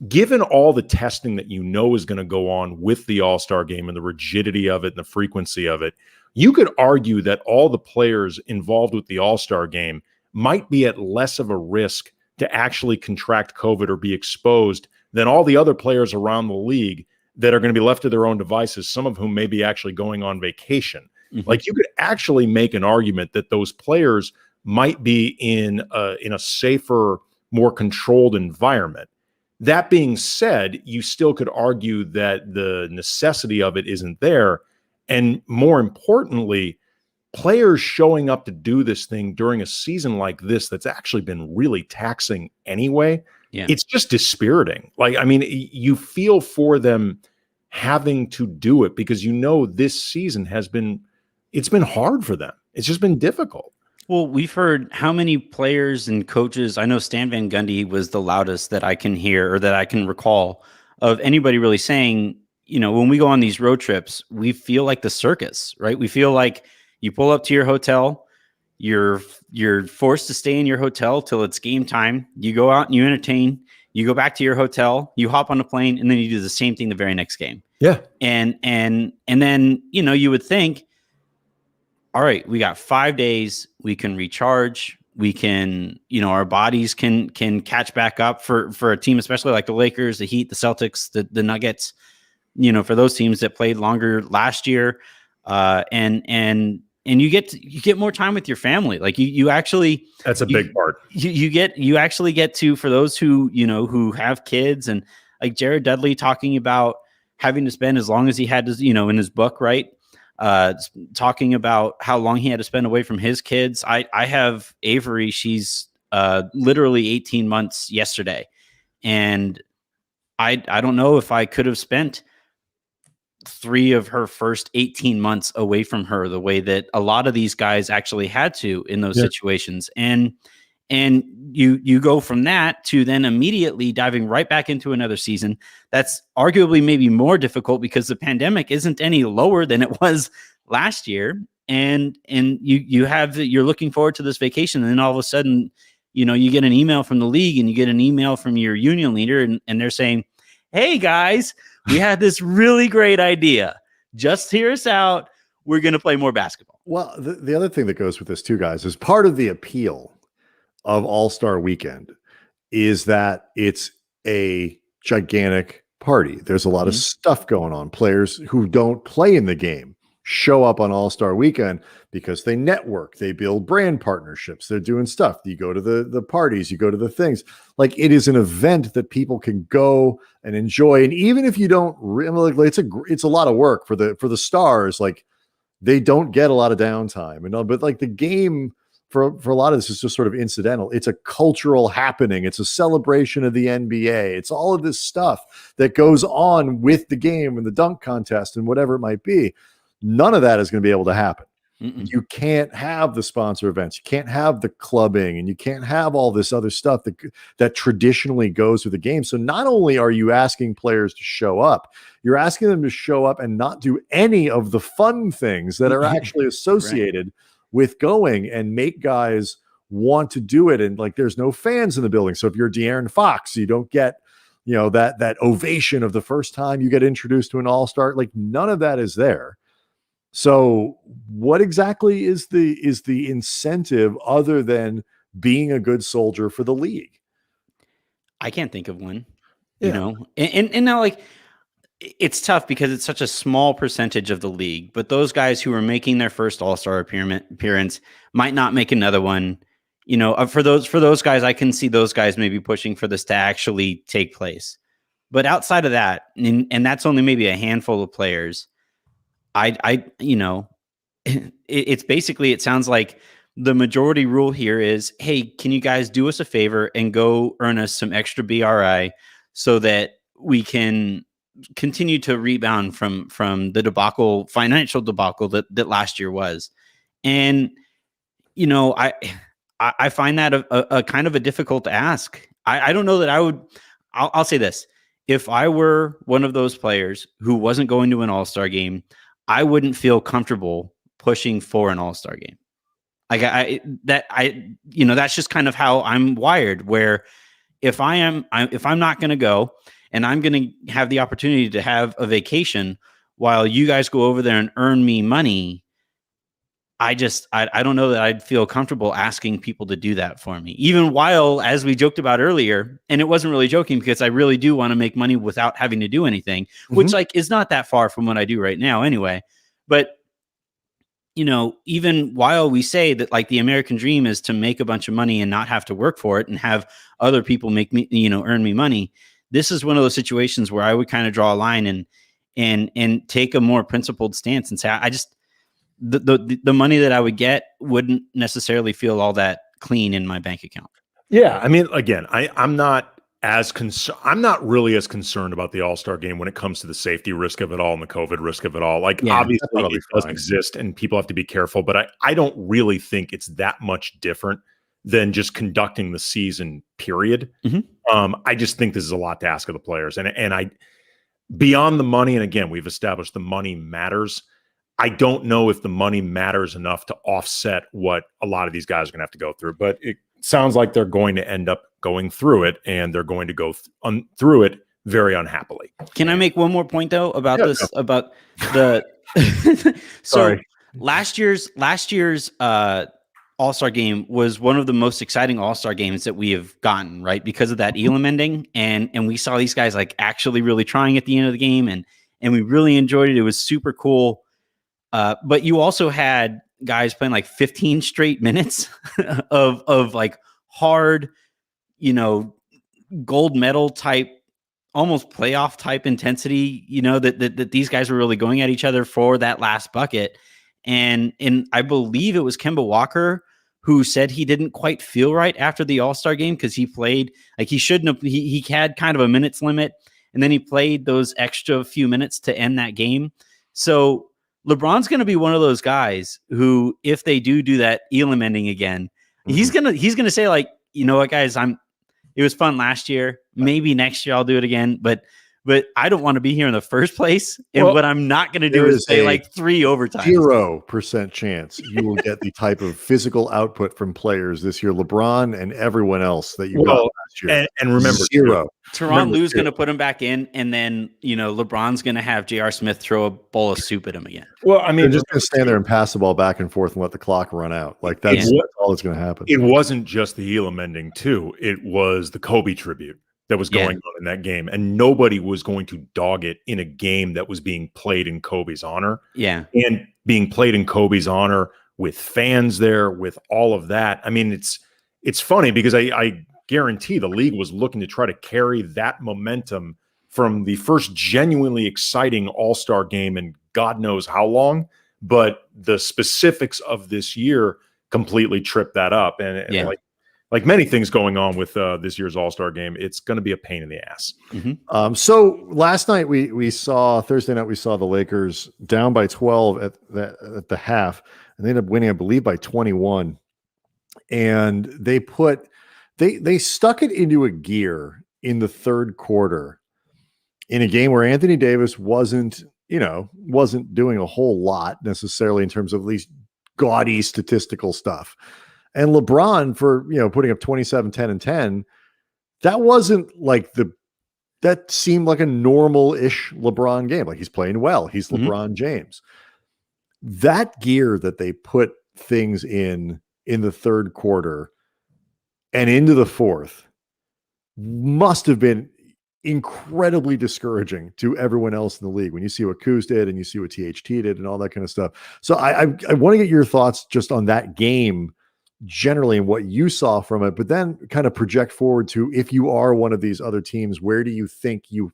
Given all the testing that is going to go on with the All-Star game and the rigidity of it and the frequency of it, you could argue that all the players involved with the All-Star game might be at less of a risk to actually contract COVID or be exposed than all the other players around the league that are going to be left to their own devices, some of whom may be actually going on vacation. Mm-hmm. Like you could actually make an argument that those players might be in a safer, more controlled environment. That being said, you still could argue that the necessity of it isn't there. And more importantly, players showing up to do this thing during a season like this that's actually been really taxing anyway. Yeah. It's just dispiriting. You feel for them having to do it because this season it's been hard for them. It's just been difficult. Well, we've heard how many players and coaches. I know Stan Van Gundy was the loudest that I can hear or that I can recall of anybody really saying, when we go on these road trips, we feel like the circus, right? We feel like you pull up to your hotel, you're forced to stay in your hotel till it's game time. You go out and you entertain. You go back to your hotel. You hop on a plane, and then you do the same thing the very next game. Yeah, and then you would think, all right, we got 5 days. We can recharge. We can, our bodies can catch back up for a team, especially like the Lakers, the Heat, the Celtics, the Nuggets. For those teams that played longer last year, and you get more time with your family. Like you actually, that's a big part. You actually get to, for those who have kids, and like Jared Dudley talking about having to spend as long as he had to, in his book, right? Talking about how long he had to spend away from his kids. I have Avery. She's literally 18 months yesterday. And I don't know if I could have spent 3 of her first 18 months away from her the way that a lot of these guys actually had to in those situations. And you go from that to then immediately diving right back into another season. That's arguably maybe more difficult because the pandemic isn't any lower than it was last year. And you're looking forward to this vacation. And then all of a sudden, you get an email from the league and you get an email from your union leader and they're saying, hey guys, we had this really great idea. Just hear us out. We're going to play more basketball. Well, the other thing that goes with this too, guys, is part of the appeal of All-Star Weekend is that it's a gigantic party. There's a lot of stuff going on. Players who don't play in the game show up on All-Star Weekend because they network, they build brand partnerships, they're doing stuff. You go to the parties, you go to the things. Like it is an event that people can go and enjoy. And even if you don't really, it's a lot of work for the stars. Like they don't get a lot of downtime and all, but like the game for a lot of this is just sort of incidental. It's a cultural happening. It's a celebration of the NBA. It's all of this stuff that goes on with the game and the dunk contest and whatever it might be. None of that is going to be able to happen. Mm-mm. You can't have the sponsor events. You can't have the clubbing, and you can't have all this other stuff that traditionally goes with the game. So not only are you asking players to show up, you're asking them to show up and not do any of the fun things that are actually associated with going, and make guys want to do it, and like there's no fans in the building. So if you're De'Aaron Fox, you don't get, you know, that ovation of the first time you get introduced to an all-star. Like none of that is there. So what exactly is the incentive other than being a good soldier for the league? I can't think of one, Yeah. you know, and now like it's tough because it's such a small percentage of the league, but those guys who are making their first All-Star appearance might not make another one. You know, for those guys, I can see those guys maybe pushing for this to actually take place. But outside of that, and that's only maybe a handful of players, you know, it's basically, it sounds like the majority rule here is, hey, can you guys do us a favor and go earn us some extra BRI so that we can continue to rebound from the financial debacle that last year was. And, you know, I find that a kind of a difficult ask. I don't know that I'll say this. If I were one of those players who wasn't going to an all-star game, I wouldn't feel comfortable pushing for an all-star game. Like you know, that's just kind of how I'm wired, where if I'm not going to go and I'm going to have the opportunity to have a vacation while you guys go over there and earn me money, I don't know that I'd feel comfortable asking people to do that for me, even while, as we joked about earlier, and it wasn't really joking because I really do want to make money without having to do anything, which like is not that far from what I do right now anyway. But you know, even while we say that like the American dream is to make a bunch of money and not have to work for it and have other people make me, you know, earn me money, this is one of those situations where I would kind of draw a line and take a more principled stance and say, I just, the money that I would get wouldn't necessarily feel all that clean in my bank account. Yeah. I mean, again, I'm not really as concerned about the All-Star game when it comes to the safety risk of it all and the COVID risk of it all. Like, obviously it does exist and people have to be careful, but I don't really think it's that much different than just conducting the season, period. I just think this is a lot to ask of the players. And I, beyond the money, and again, we've established the money matters. I don't know if the money matters enough to offset what a lot of these guys are going to have to go through, but it sounds like they're going to end up going through it, and they're going to go through it very unhappily. Can I make one more point though about this? No. About the so last year's All-Star game was one of the most exciting All-Star games that we have gotten, right? Because of that Elam ending, and we saw these guys like actually really trying at the end of the game, and we really enjoyed it. It was super cool. But you also had guys playing like 15 straight minutes of like hard, you know, gold medal type, almost playoff type intensity, you know, that these guys were really going at each other for that last bucket. And I believe it was Kemba Walker who said he didn't quite feel right after the All-Star game because he played like he shouldn't have. He had kind of a minutes limit, and then he played those extra few minutes to end that game. So LeBron's going to be one of those guys who, if they do that Elam ending again, he's gonna say like, you know what, guys, it was fun last year. Maybe next year I'll do it again, but I don't want to be here in the first place. And what I'm not going to do is play like 3 overtimes. 0% chance you will get the type of physical output from players this year, LeBron and everyone else that you got last year. And remember, 0. Tyronn Lue's going to put him back in, and then, you know, LeBron's going to have J.R. Smith throw a bowl of soup at him again. Well, I mean, they're just going to stand there and pass the ball back and forth and let the clock run out. Like that's all that's going to happen. It wasn't just the Elam ending too. It was the Kobe tribute that was going on in that game, and nobody was going to dog it in a game that was being played in Kobe's honor. Yeah. And being played in Kobe's honor with fans there, with all of that. I mean, it's funny because I guarantee the league was looking to try to carry that momentum from the first genuinely exciting All-Star game in God knows how long, but the specifics of this year completely tripped that up. And like many things going on with this year's All-Star game, it's going to be a pain in the ass. So last night Thursday night, we saw the Lakers down by 12 at the half, and they ended up winning, I believe, by 21. And they stuck it into a gear in the third quarter in a game where Anthony Davis wasn't doing a whole lot necessarily in terms of at least gaudy statistical stuff. And LeBron, for putting up 27, 10, and 10, that wasn't like that seemed like a normal-ish LeBron game. Like, he's playing well. He's LeBron James. That gear that they put things in the third quarter and into the fourth must have been incredibly discouraging to everyone else in the league when you see what Kuz did and you see what THT did and all that kind of stuff. So I want to get your thoughts just on that game generally and what you saw from it, but then kind of project forward to, if you are one of these other teams, where do you think you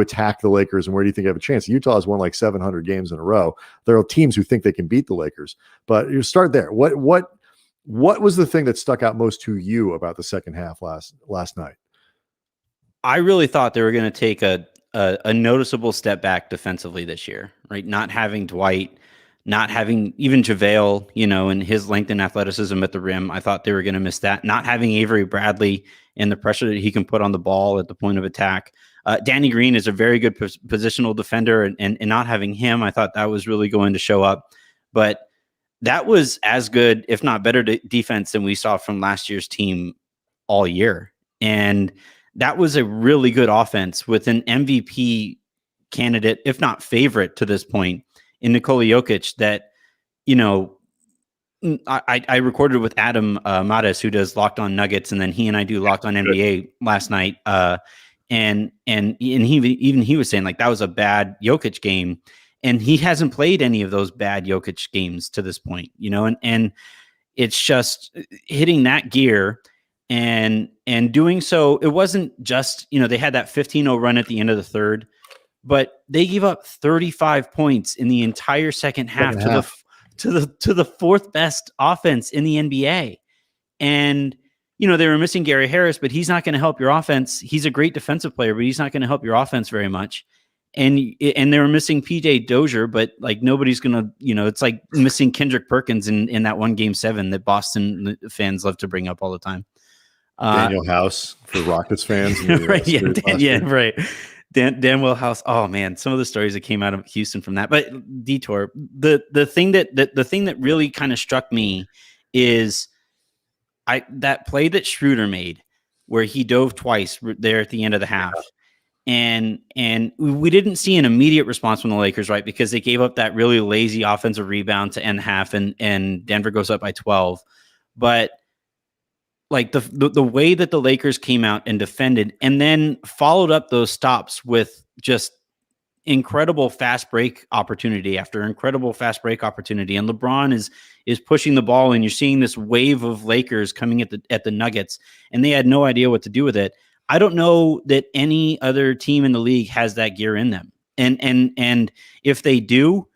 attack the Lakers and where do you think you have a chance? Utah has won like 700 games in a row. There are teams who think they can beat the Lakers, but you start there. What was the thing that stuck out most to you about the second half last night? I really thought they were going to take a noticeable step back defensively this year, right? Not having Dwight, not having even JaVale, and his length and athleticism at the rim. I thought they were going to miss that. Not having Avery Bradley and the pressure that he can put on the ball at the point of attack. Danny Green is a very good positional defender, and not having him, I thought that was really going to show up. But that was as good, if not better, defense than we saw from last year's team all year. And that was a really good offense with an MVP candidate, if not favorite to this point, in Nikola Jokic that, I recorded with Adam Matas, who does Locked On Nuggets, and then he and I do Locked On NBA last night. And he was saying, like, that was a bad Jokic game, and he hasn't played any of those bad Jokic games to this point, and it's just hitting that gear and doing so. It wasn't just, they had that 15-0 run at the end of the third, but they gave up 35 points in the entire second half to the fourth best offense in the NBA. And, they were missing Gary Harris, but he's not going to help your offense. He's a great defensive player, but he's not going to help your offense very much. And they were missing PJ Dozier, but like nobody's going to, it's like missing Kendrick Perkins in that one Game 7 that Boston fans love to bring up all the time. Daniel House for Rockets fans. Right. Yeah. Right. Danwell House. Oh man, some of the stories that came out of Houston from that. But detour. The thing that really kind of struck me is that play that Schroeder made, where he dove twice there at the end of the half, and we didn't see an immediate response from the Lakers, right? Because they gave up that really lazy offensive rebound to end half, and Denver goes up by 12. But like the way that the Lakers came out and defended and then followed up those stops with just incredible fast break opportunity after incredible fast break opportunity. And LeBron is pushing the ball, and you're seeing this wave of Lakers coming at the Nuggets, and they had no idea what to do with it. I don't know that any other team in the league has that gear in them. And if they do,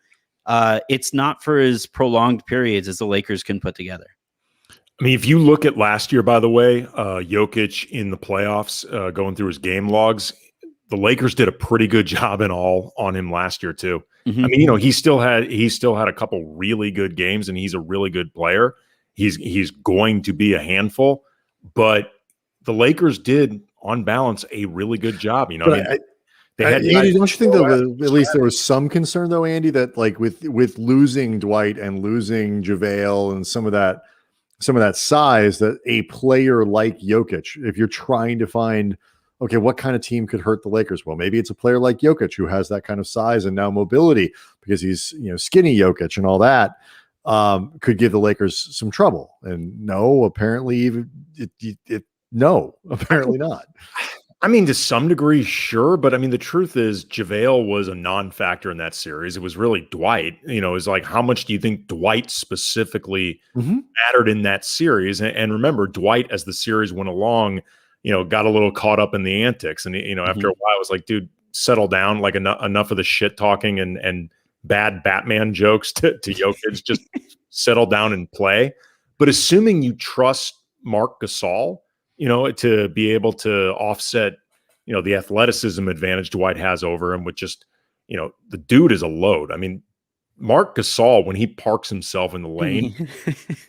it's not for as prolonged periods as the Lakers can put together. I mean, if you look at last year, by the way, Jokic in the playoffs, going through his game logs, the Lakers did a pretty good job in all on him last year too. Mm-hmm. I mean, he still had a couple really good games, and he's a really good player. He's going to be a handful, but the Lakers did, on balance, a really good job. Andy, don't you think that at least there was some concern though, Andy, that like with losing Dwight and losing JaVale and some of that size, that a player like Jokic, if you're trying to find, okay, what kind of team could hurt the Lakers? Well, maybe it's a player like Jokic who has that kind of size and now mobility because he's, skinny Jokic and all that, could give the Lakers some trouble. And no, apparently apparently not. I mean, to some degree, sure. But I mean, the truth is JaVale was a non-factor in that series. It was really Dwight. It's like, how much do you think Dwight specifically mattered in that series? And remember, Dwight, as the series went along, got a little caught up in the antics. And, after a while, I was like, dude, settle down. Like enough of the shit talking and bad Batman jokes to Jokic. Just settle down and play. But assuming you trust Marc Gasol, to be able to offset, the athleticism advantage Dwight has over him with just, the dude is a load. I mean, Marc Gasol, when he parks himself in the lane,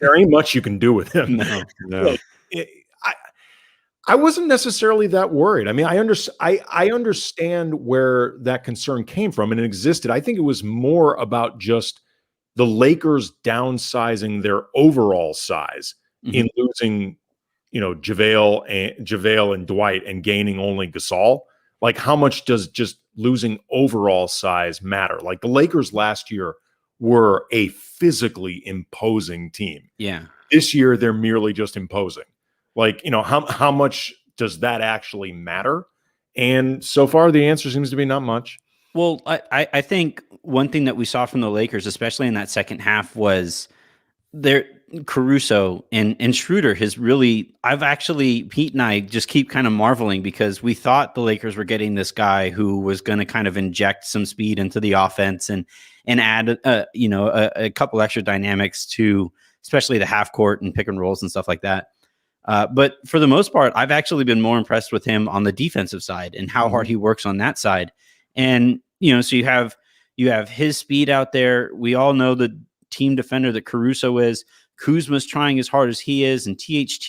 there ain't much you can do with him. No. I wasn't necessarily that worried. I mean, I understand where that concern came from, and it existed. I think it was more about just the Lakers downsizing their overall size in losing, JaVale and Dwight and gaining only Gasol. Like, how much does just losing overall size matter? Like, the Lakers last year were a physically imposing team. Yeah. This year, they're merely just imposing. Like, how much does that actually matter? And so far, the answer seems to be not much. Well, I think one thing that we saw from the Lakers, especially in that second half, was Caruso and Schroeder has really, Pete and I just keep kind of marveling because we thought the Lakers were getting this guy who was going to kind of inject some speed into the offense and add, a couple extra dynamics to, especially the half court and pick and rolls and stuff like that. But for the most part, I've actually been more impressed with him on the defensive side and how hard he works on that side. And, so you have his speed out there. We all know the team defender that Caruso is. Kuzma's trying as hard as he is, and THT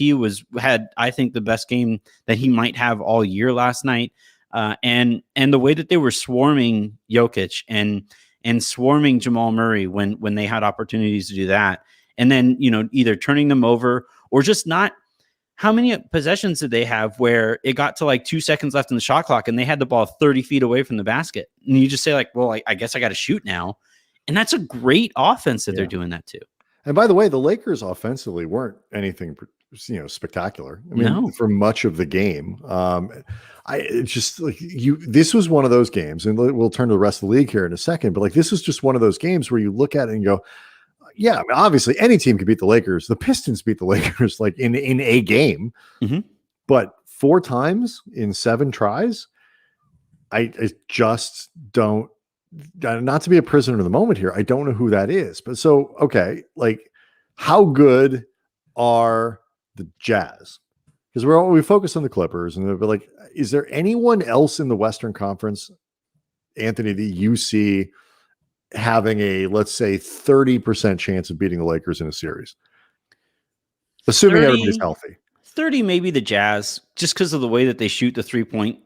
had I think the best game that he might have all year last night. And the way that they were swarming Jokic and swarming Jamal Murray when they had opportunities to do that, and then either turning them over or just not. How many possessions did they have where it got to like 2 seconds left in the shot clock and they had the ball 30 feet away from the basket? And you just say like, well, I guess I got to shoot now. And that's a great offense that they're doing that too. And by the way, the Lakers offensively weren't anything, spectacular. I mean, for much of the game, this was one of those games, and we'll turn to the rest of the league here in a second. But like, this was just one of those games where you look at it and go, yeah, I mean, obviously any team could beat the Lakers. The Pistons beat the Lakers like in a game, but 4 times in 7 tries. I just don't. Not to be a prisoner of the moment here, I don't know who that is. But so, okay, like, how good are the Jazz? Because we focus on the Clippers, and they're like, is there anyone else in the Western Conference, Anthony, that you see having a, let's say, 30% chance of beating the Lakers in a series, assuming everybody's healthy? 30, maybe the Jazz, just because of the way that they shoot the 3-point,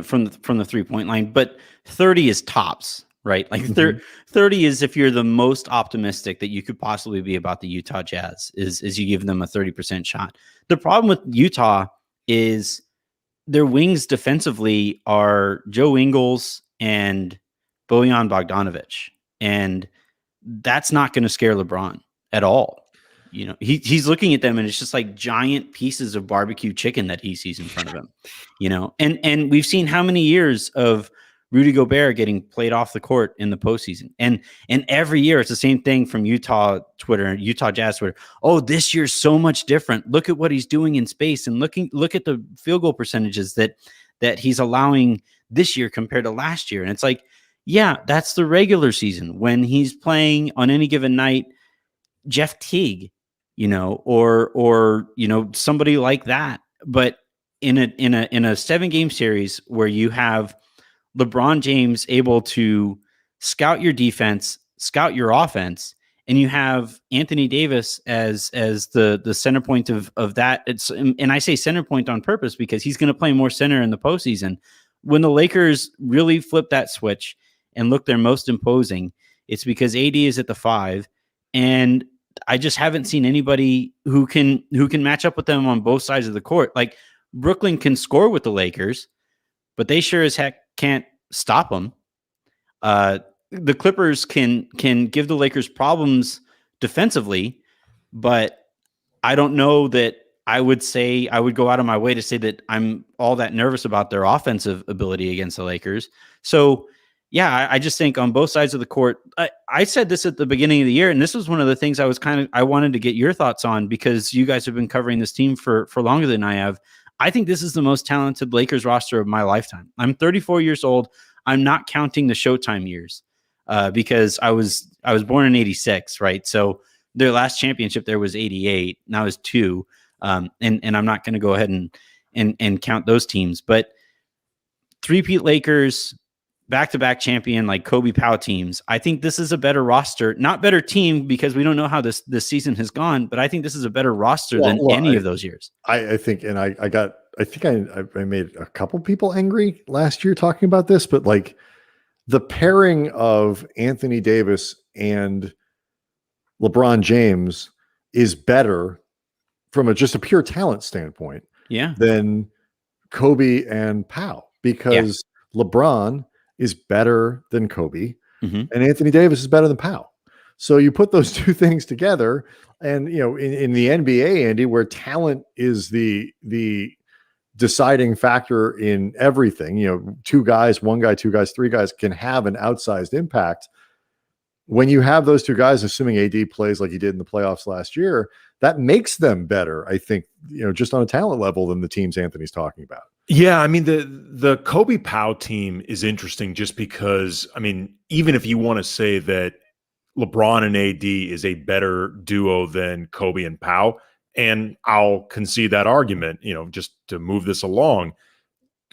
from the 3-point line. But 30 is tops, right? Like 30 is if you're the most optimistic that you could possibly be about the Utah Jazz is you give them a 30% shot. The problem with Utah is their wings defensively are Joe Ingles and Bojan Bogdanovic. And that's not going to scare LeBron at all. He's looking at them and it's just like giant pieces of barbecue chicken that he sees in front of him, and we've seen how many years of Rudy Gobert getting played off the court in the postseason. And every year it's the same thing from Utah Twitter, Utah Jazz Twitter. Oh, this year's so much different. Look at what he's doing in space and look at the field goal percentages that he's allowing this year compared to last year. And it's like, yeah, that's the regular season when he's playing on any given night, Jeff Teague, or somebody like that. But in a 7-game series where you have LeBron James able to scout your defense, scout your offense, and you have Anthony Davis as the center point of that. And I say center point on purpose because he's going to play more center in the postseason. When the Lakers really flip that switch and look their most imposing, it's because AD is at the 5, and I just haven't seen anybody who can match up with them on both sides of the court. Like, Brooklyn can score with the Lakers, but they sure as heck can't stop them. The Clippers can give the Lakers problems defensively, but I don't know that I would go out of my way to say that I'm all that nervous about their offensive ability against the Lakers. So yeah, I just think on both sides of the court, I said this at the beginning of the year, and this was one of the things I wanted to get your thoughts on because you guys have been covering this team for longer than I have. I think this is the most talented Lakers roster of my lifetime. I'm 34 years old. I'm not counting the Showtime years because I was born in 86, right? So their last championship there was 88. Now is 2. And I'm not going to go ahead and count those teams, but 3-peat Lakers, back-to-back champion like Kobe Powell teams. I think this is a better roster, not better team because we don't know how this season has gone, but I think this is a better roster than any of those years. I think, and I made a couple people angry last year talking about this, but like the pairing of Anthony Davis and LeBron James is better from just a pure talent standpoint, Yeah. than Kobe and Pau, because LeBron is better than Kobe Mhm. and Anthony Davis is better than Pau. So you put those two things together, and in the NBA, Andy, where talent is the deciding factor in everything, two guys, one guy, two guys, three guys can have an outsized impact. When you have those two guys, assuming AD plays like he did in the playoffs last year, that makes them better, I think, just on a talent level than the teams Anthony's talking about. Yeah, I mean, the Kobe Pau team is interesting just because, I mean, even if you want to say that LeBron and AD is a better duo than Kobe and Pau, and I'll concede that argument, just to move this along,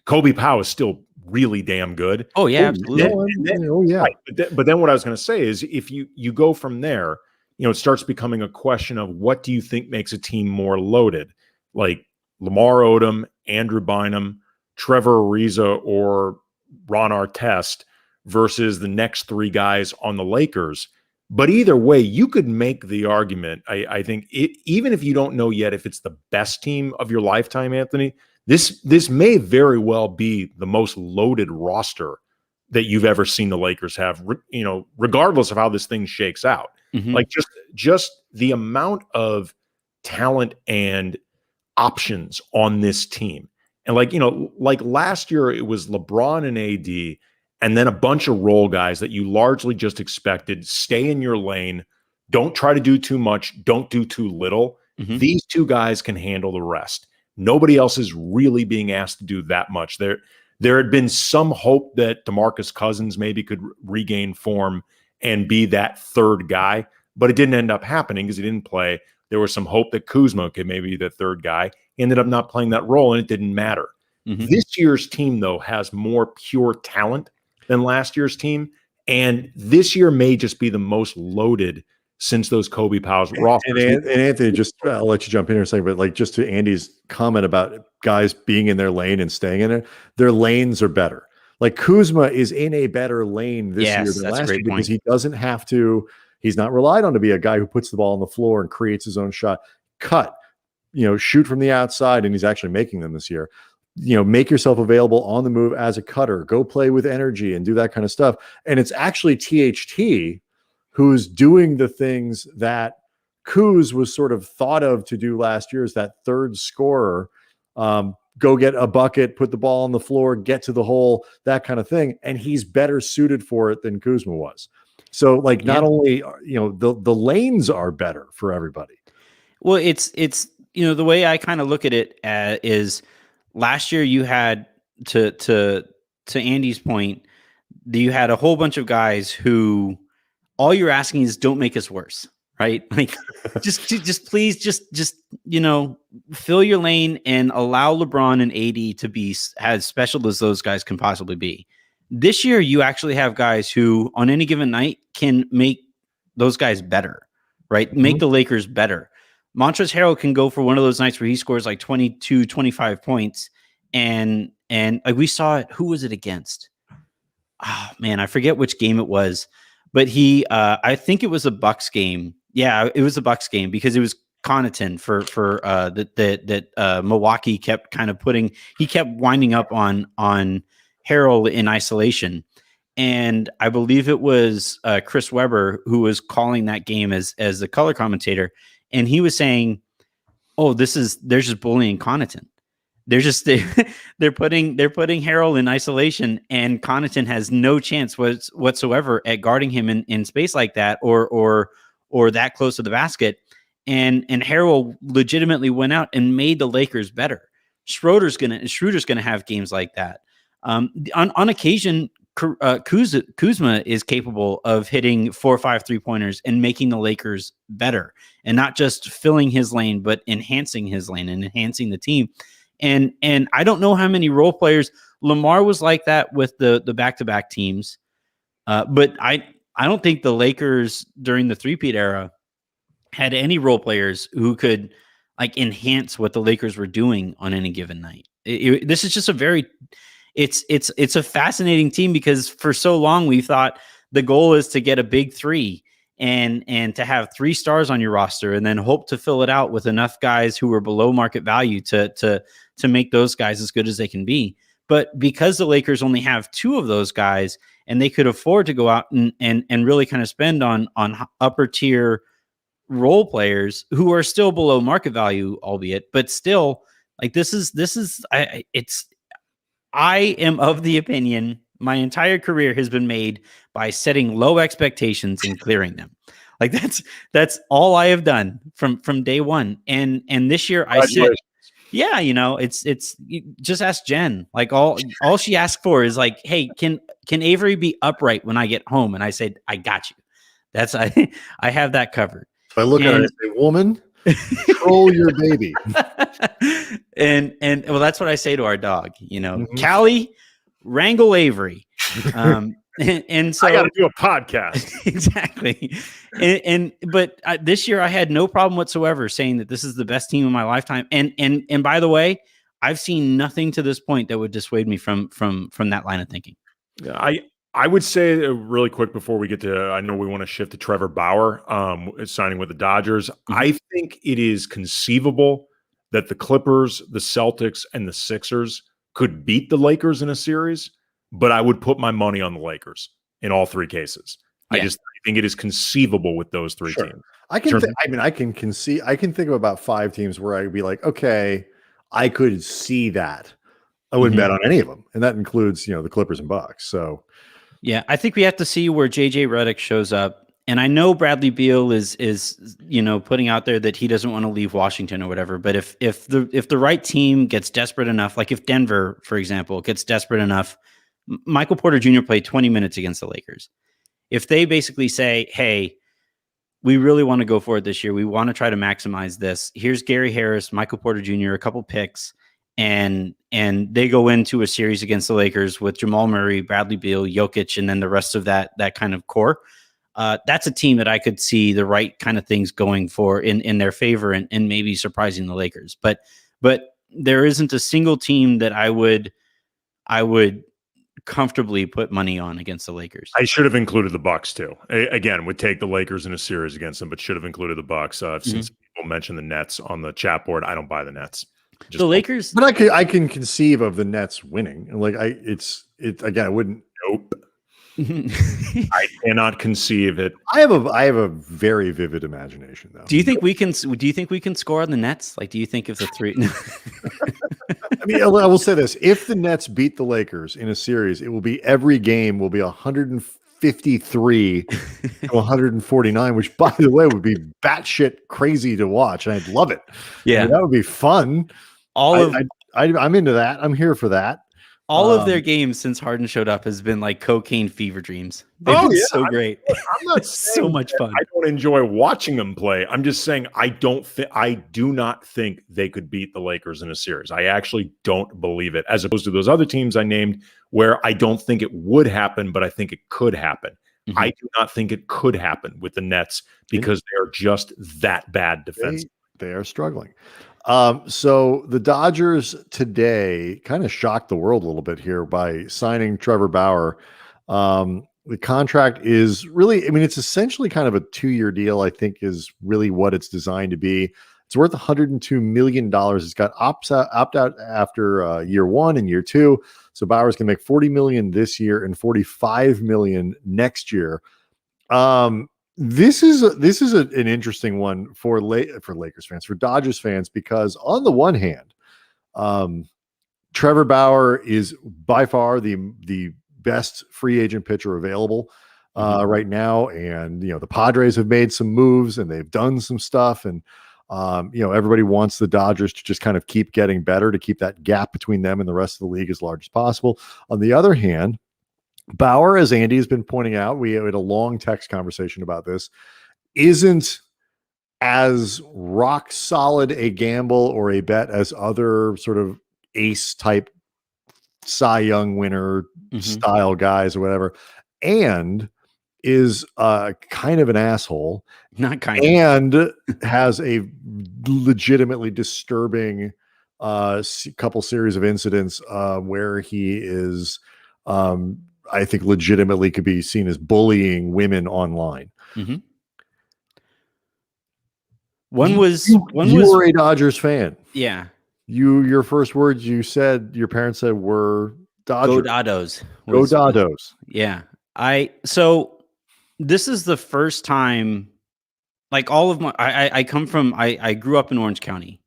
Kobe Pau is still really damn good. Oh yeah, absolutely. Right. But then what I was going to say is, if you go from there, it starts becoming a question of what do you think makes a team more loaded, like Lamar Odom, Andrew Bynum, Trevor Ariza, or Ron Artest versus the next three guys on the Lakers. But either way, you could make the argument, I think, even if you don't know yet if it's the best team of your lifetime, Anthony, this may very well be the most loaded roster that you've ever seen the Lakers have, regardless of how this thing shakes out. Mhm. Like just the amount of talent and options on this team. And like last year, it was LeBron and AD, and then a bunch of role guys that you largely just expected, stay in your lane, don't try to do too much, don't do too little. Mhm. These two guys can handle the rest. Nobody else is really being asked to do that much. There had been some hope that DeMarcus Cousins maybe could regain form and be that third guy, but it didn't end up happening because he didn't play. There was some hope that Kuzma could maybe be the third guy. He ended up not playing that role, and it didn't matter. Mhm. This year's team, though, has more pure talent than last year's team, and this year may just be the most loaded since those Kobe Pau's rosters. And Anthony, just I'll let you jump in here in a second, but like just to Andy's comment about guys being in their lane and staying in it, their lanes are better. Like Kuzma is in a better lane this year than last year because he doesn't have to. He's not relied on to be a guy who puts the ball on the floor and creates his own shot. Cut, shoot from the outside, and he's actually making them this year. Make yourself available on the move as a cutter. Go play with energy and do that kind of stuff. And it's actually THT who's doing the things that Kuz was sort of thought of to do last year as that third scorer. Go get a bucket, put the ball on the floor, get to the hole, that kind of thing. And he's better suited for it than Kuzma was. So not only, the lanes are better for everybody. Well, it's the way I kind of look at it is last year you had to Andy's point, you had a whole bunch of guys who all you're asking is don't make us worse, right? Like just please just fill your lane and allow LeBron and AD to be as special as those guys can possibly be. This year, you actually have guys who on any given night can make those guys better, right? Mm-hmm. Make the Lakers better. Montrezl Harrell can go for one of those nights where he scores like 22, 25 points. And like we saw it, who was it against? Oh man, I forget which game it was. But I think it was a Bucks game. Yeah, it was a Bucks game because it was Connaughton for that Milwaukee kept kind of he kept winding up on Harrell in isolation. And I believe it was Chris Webber who was calling that game as the color commentator. And he was saying, oh, they're just bullying Connaughton. They're putting Harrell in isolation, and Connaughton has no chance whatsoever at guarding him in space like that or that close to the basket. And Harrell legitimately went out and made the Lakers better. Schroeder's gonna have games like that. On occasion, Kuzma is capable of hitting 4 or 5 3-pointers and making the Lakers better, and not just filling his lane, but enhancing his lane and enhancing the team. And I don't know how many role players. Lamar was like that with the back-to-back teams, but I don't think the Lakers during the three-peat era had any role players who could enhance what the Lakers were doing on any given night. This is just it's a fascinating team because for so long we thought the goal is to get a big three, and to have 3 stars on your roster and then hope to fill it out with enough guys who are below market value to make those guys as good as they can be. But because the Lakers only have 2 of those guys and they could afford to go out and really kind of spend on upper tier role players who are still below market value, albeit, but still, like, I am of the opinion my entire career has been made by setting low expectations and clearing them. Like that's all I have done from day one. And this year I said, yeah, it's just ask Jen. Like all she asked for is like, hey, can Avery be upright when I get home? And I said, I got you. That's I have that covered. If I look at her and say, woman, control your baby. and well, that's what I say to our dog, Callie, wrangle Avery. And so I got to do a podcast. Exactly. But this year I had no problem whatsoever saying that this is the best team of my lifetime. And by the way, I've seen nothing to this point that would dissuade me from that line of thinking. I would say really quick before we get to, I know we want to shift to Trevor Bauer signing with the Dodgers. Mm-hmm. I think it is conceivable that the Clippers, the Celtics, and the Sixers could beat the Lakers in a series, but I would put my money on the Lakers in all 3 cases. Yeah. I think it is conceivable with those 3 teams. I can think of about 5 teams where I'd be like, okay, I could see that. I wouldn't bet on any of them, and that includes the Clippers and Bucks. So. Yeah, I think we have to see where JJ Redick shows up. And I know Bradley Beal is putting out there that he doesn't want to leave Washington or whatever. But if the right team gets desperate enough, like if Denver, for example, gets desperate enough, Michael Porter Jr. played 20 minutes against the Lakers. If they basically say, hey, we really want to go for it this year, we want to try to maximize this. Here's Gary Harris, Michael Porter Jr., a couple picks. And they go into a series against the Lakers with Jamal Murray, Bradley Beal, Jokic, and then the rest of that kind of core. That's a team that I could see the right kind of things going for in their favor and maybe surprising the Lakers. But there isn't a single team that I would comfortably put money on against the Lakers. I should have included the Bucks too. Again, would take the Lakers in a series against them, but should have included the Bucks. I've seen some people mention the Nets on the chat board. I don't buy the Nets. The Lakers, but I can conceive of the Nets winning. Like again, I wouldn't. Nope. I cannot conceive it. I have a very vivid imagination, though. Do you think we can score on the Nets? Like, do you think if the 3? I mean, I will say this: if the Nets beat the Lakers in a series, it will be every game will be 153 to 149, which, by the way, would be batshit crazy to watch, and I'd love it. Yeah, that would be fun. I'm into that. I'm here for that. All of their games since Harden showed up has been like cocaine fever dreams. They've been so great. I'm not so much fun. I don't enjoy watching them play. I'm just saying I do not think they could beat the Lakers in a series. I actually don't believe it, as opposed to those other teams I named where I don't think it would happen, but I think it could happen. I do not think it could happen with the Nets because they are just that bad defensively. They are struggling. So the Dodgers today kind of shocked the world a little bit here by signing Trevor Bauer. The contract is really, I mean, it's essentially kind of a 2-year deal, I think is really what it's designed to be. It's worth $102 million. It's got opt out after year 1 and year 2. So Bauer's going to make $40 million this year and $45 million next year. This is an interesting one for Lakers fans, for Dodgers fans, because on the one hand, Trevor Bauer is by far the best free agent pitcher available right now, and the Padres have made some moves and they've done some stuff, and everybody wants the Dodgers to just kind of keep getting better, to keep that gap between them and the rest of the league as large as possible. On the other hand, Bauer, as Andy has been pointing out, we had a long text conversation about this, isn't as rock solid a gamble or a bet as other sort of ace type Cy Young winner style guys or whatever, and is kind of an asshole, and has a legitimately disturbing couple series of incidents where he is I think legitimately could be seen as bullying women online. One was you were a Dodgers fan. yeah. Your first words your parents said were Dodgers. Go Dados. Go Dados. Yeah. So this is the first time, like all of my, I grew up in Orange County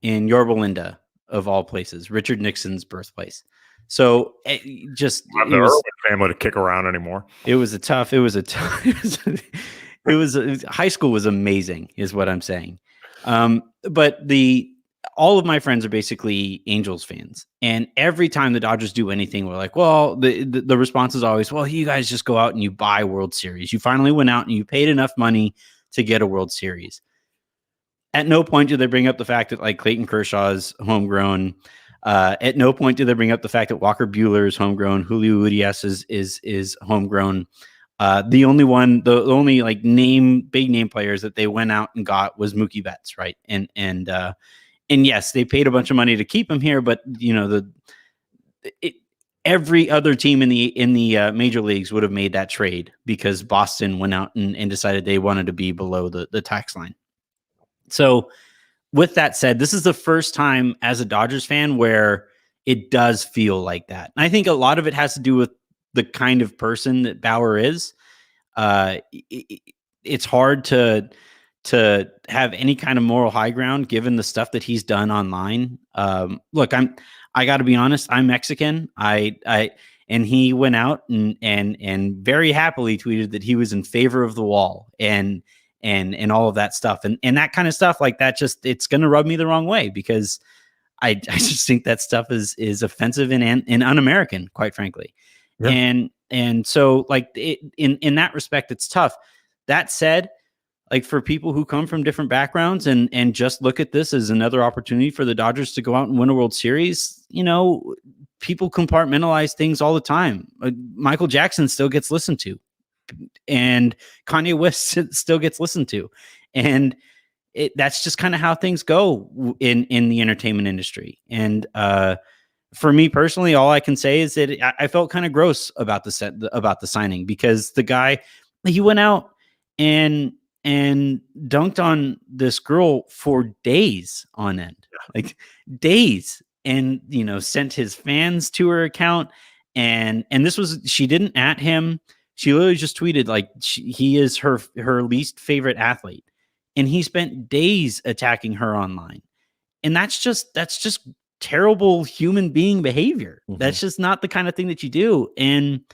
in Yorba Linda, of all places, Richard Nixon's birthplace. So Irwin family to kick around anymore. High school was amazing is what I'm saying. But all of my friends are basically Angels fans. And every time the Dodgers do anything, we're like, well, the response is always, well, you guys just go out and you buy World Series. You finally went out and you paid enough money to get a World Series. At no point do they bring up the fact that like Clayton Kershaw is homegrown. At no point do they bring up the fact that Walker Buehler is homegrown. Julio Urias is homegrown. The only like big name players that they went out and got was Mookie Betts, right? And yes, they paid a bunch of money to keep him here, but you know every other team in the major leagues would have made that trade because Boston went out and decided they wanted to be below the tax line. So with that said, this is the first time as a Dodgers fan where it does feel like that. And I think a lot of it has to do with the kind of person that Bauer is. It's hard to have any kind of moral high ground given the stuff that he's done online. Look, I got to be honest. I'm Mexican. And he went out and very happily tweeted that he was in favor of the wall and all of that stuff. And that kind of stuff like that, it's going to rub me the wrong way because I just think that stuff is offensive and un-American, quite frankly. Yeah. And so like in that respect, it's tough. That said, like for people who come from different backgrounds and just look at this as another opportunity for the Dodgers to go out and win a World Series, you know, people compartmentalize things all the time. Michael Jackson still gets listened to, and Kanye West still gets listened to, and that's just kind of how things go in the entertainment industry. And for me personally, all I can say is that I felt kind of gross about the signing because the guy, he went out and dunked on this girl for days on end, like days, and you know, sent his fans to her account, and she didn't at him. She literally just tweeted like he is her least favorite athlete, and he spent days attacking her online, and that's just terrible human being behavior. Mm-hmm. That's just not the kind of thing that you do. And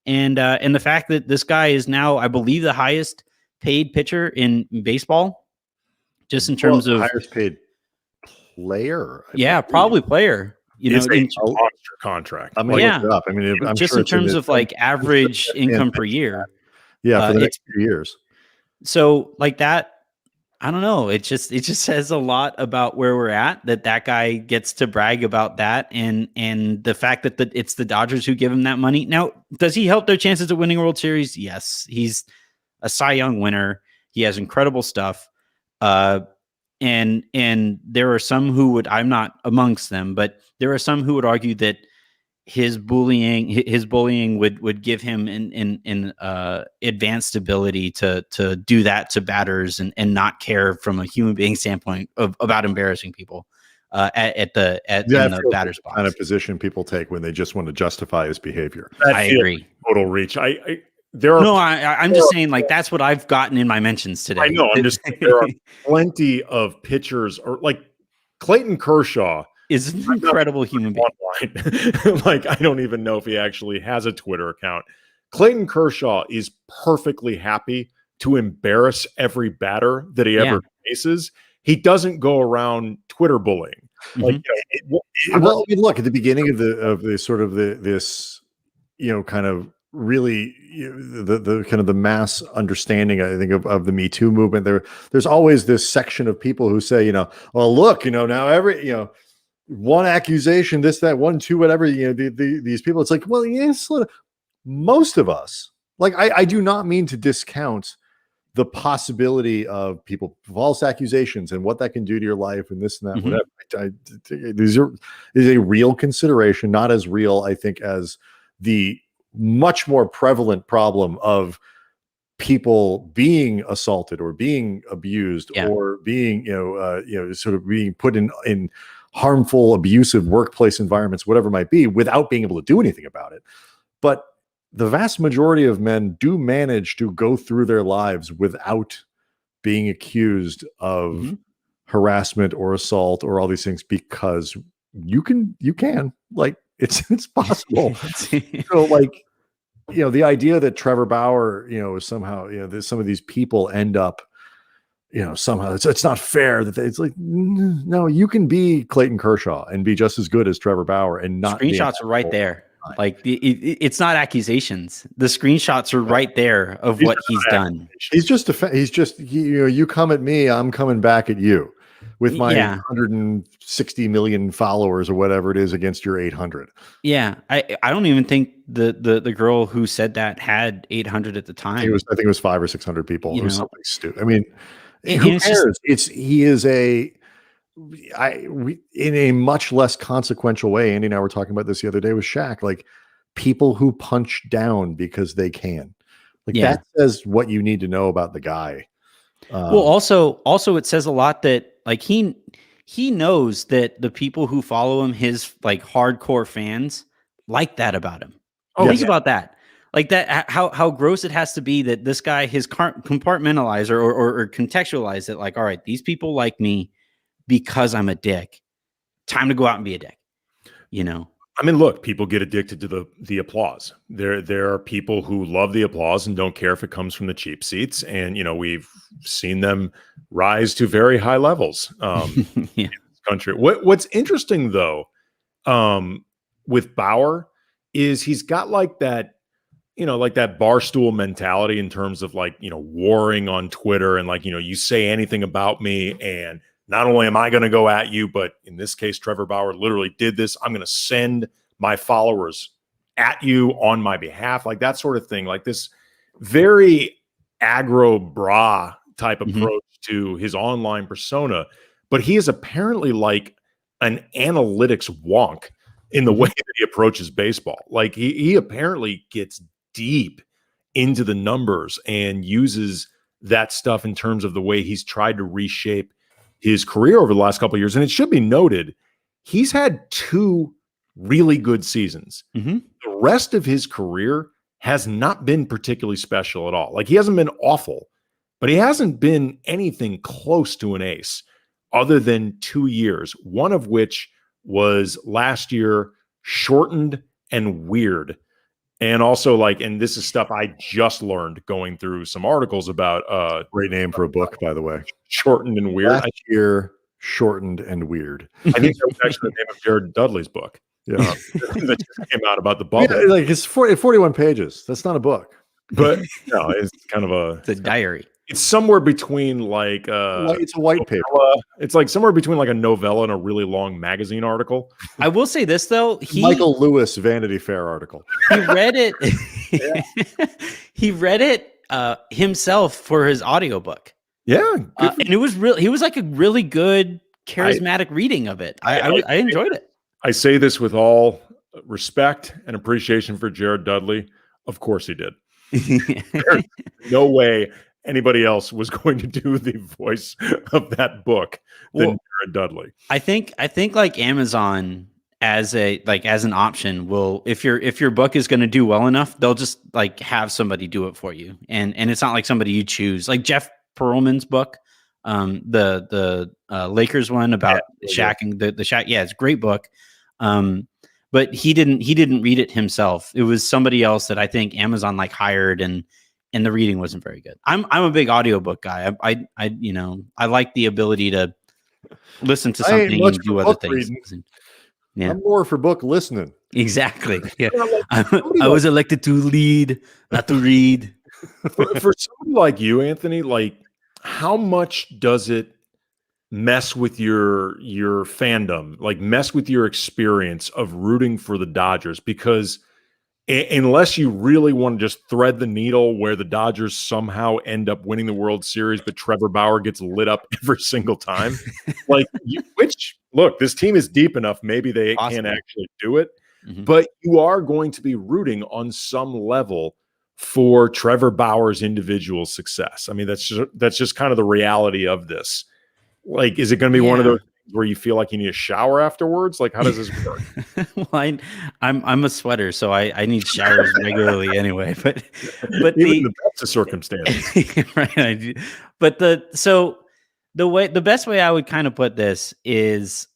the fact that this guy is now, I believe, the highest paid pitcher in baseball, just in terms of highest paid player. Probably player. You know, in monster contract. I'm gonna look it up. I mean, I'm just sure in terms of like average income per year. Yeah, for the next few years. So like that, I don't know. It just says a lot about where we're at, that guy gets to brag about that, and the fact that it's the Dodgers who give him that money. Now, does he help their chances of winning a World Series? Yes, he's a Cy Young winner. He has incredible stuff. And there are some who would, I'm not amongst them, but there are some who would argue that his bullying would give him an advanced ability to do that to batters and not care from a human being standpoint about embarrassing people in the batter's box. Kind of position people take when they just want to justify his behavior. I agree. Total reach. I'm just saying, like, that's what I've gotten in my mentions today. I know. I'm just saying there are plenty of pitchers, or like Clayton Kershaw is an incredible human being. Like, I don't even know if he actually has a Twitter account. Clayton Kershaw is perfectly happy to embarrass every batter that he ever faces. He doesn't go around Twitter bullying. Like, well, I mean, look at the beginning of this, you know, kind of really the kind of the mass understanding, I think, of the Me Too movement. There's always this section of people who say, you know, well, look, you know, now every, you know, one accusation, this, that, 1, 2, whatever, you know, these people, it's like, well, yes, most of us, like, I do not mean to discount the possibility of people, false accusations and what that can do to your life and this and that, whatever. These is a real consideration, not as real, I think, as the much more prevalent problem of people being assaulted or being abused Yeah. or being, sort of being put in harmful, abusive workplace environments, whatever it might be, without being able to do anything about it. But the vast majority of men do manage to go through their lives without being accused of harassment or assault or all these things, because you can like it's possible. So like, the idea that Trevor Bauer, is somehow, some of these people end up, somehow it's not fair that it's like, no, you can be Clayton Kershaw and be just as good as Trevor Bauer and not. Screenshots are right there. Like it's not accusations. The screenshots are right there of what he's done. He's just you come at me, I'm coming back at you with my 160 million followers or whatever it is against your 800. Yeah, I don't even think the girl who said that had 800 at the time. I think it was 500 or 600 people. It was something stupid. I mean, who cares? He is in a much less consequential way. Andy and I were talking about this the other day with Shaq. Like, people who punch down because they can. Like, that says what you need to know about the guy. Well, also it says a lot that like he knows that the people who follow him, his like hardcore fans, like that about him. Think about that. Like that, how gross it has to be that this guy has compartmentalized or contextualized it. Like, all right, these people like me because I'm a dick. Time to go out and be a dick. I mean, look, people get addicted to the applause. There are people who love the applause and don't care if it comes from the cheap seats. And, we've seen them rise to very high levels in this country. What's interesting, though, with Bauer is he's got like that, like that barstool mentality in terms of like, warring on Twitter and like, you say anything about me and not only am I going to go at you, but in this case, Trevor Bauer literally did this. I'm going to send my followers at you on my behalf, like that sort of thing, like this very aggro bra type approach to his online persona. But he is apparently like an analytics wonk in the way that he approaches baseball. Like he apparently gets deep into the numbers and uses that stuff in terms of the way he's tried to reshape his career over the last couple of years. And it should be noted, he's had 2 really good seasons. The rest of his career has not been particularly special at all. Like, he hasn't been awful, but he hasn't been anything close to an ace other than 2 years, one of which was last year, shortened and weird. And also, like, and this is stuff I just learned going through some articles about. Great name for a book, by the way. Shortened and Weird. Last year, Shortened and Weird. I think that was actually the name of Jared Dudley's book. Yeah, that just came out about the bubble. Yeah, like it's 41 pages. That's not a book, but no, it's kind of it's a diary. It's somewhere between like it's a white paper. It's like somewhere between like a novella and a really long magazine article. I will say this though, Michael Lewis Vanity Fair article. He read it. He read it himself for his audiobook. Yeah, and it was really, he was like a really good charismatic reading of it. I enjoyed it. I say this with all respect and appreciation for Jared Dudley. Of course he did. There's no way anybody else was going to do the voice of that book than Jared Dudley. I think like Amazon as an option will, if your book is going to do well enough, they'll just like have somebody do it for you. And it's not like somebody you choose, like Jeff Pearlman's book, the Lakers one about Shaq and the Shaq. Yeah, it's a great book. But he didn't read it himself. It was somebody else that I think Amazon like hired, and the reading wasn't very good. I'm a big audiobook guy. I like the ability to listen to something and do other things. Yeah. I'm more for book listening. Exactly. Yeah. I was elected to lead, not to read. For somebody like you, Anthony, like how much does it mess with your fandom, like mess with your experience of rooting for the Dodgers? Because unless you really want to just thread the needle where the Dodgers somehow end up winning the World Series, but Trevor Bauer gets lit up every single time, like look, this team is deep enough. Maybe they can actually do it, but you are going to be rooting on some level for Trevor Bauer's individual success? I mean, that's just kind of the reality of this. Like, is it going to be one of those things where you feel like you need a shower afterwards? Like, how does this work? Well, I'm a sweater, so I need showers regularly anyway. But Even the best of circumstances, right? But the best way I would kind of put this is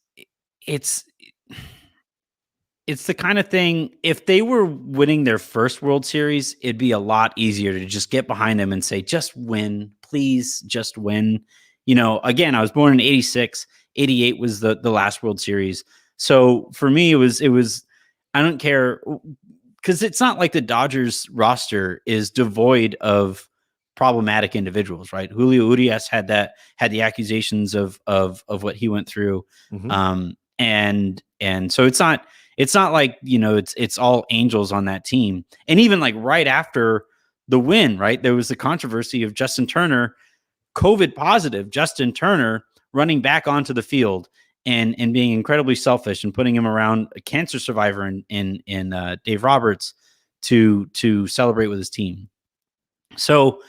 it's the kind of thing, if they were winning their first World Series, it'd be a lot easier to just get behind them and say, just win, please, just win. Again, I was born in 86, 88 was the last World Series. So for me, it was, I don't care, because it's not like the Dodgers roster is devoid of problematic individuals, right? Julio Urias had the accusations of what he went through. Mm-hmm. And so it's not like, it's all angels on that team. And even like right after the win, right, there was the controversy of Justin Turner, COVID positive Justin Turner, running back onto the field and being incredibly selfish and putting him around a cancer survivor in Dave Roberts to celebrate with his team. So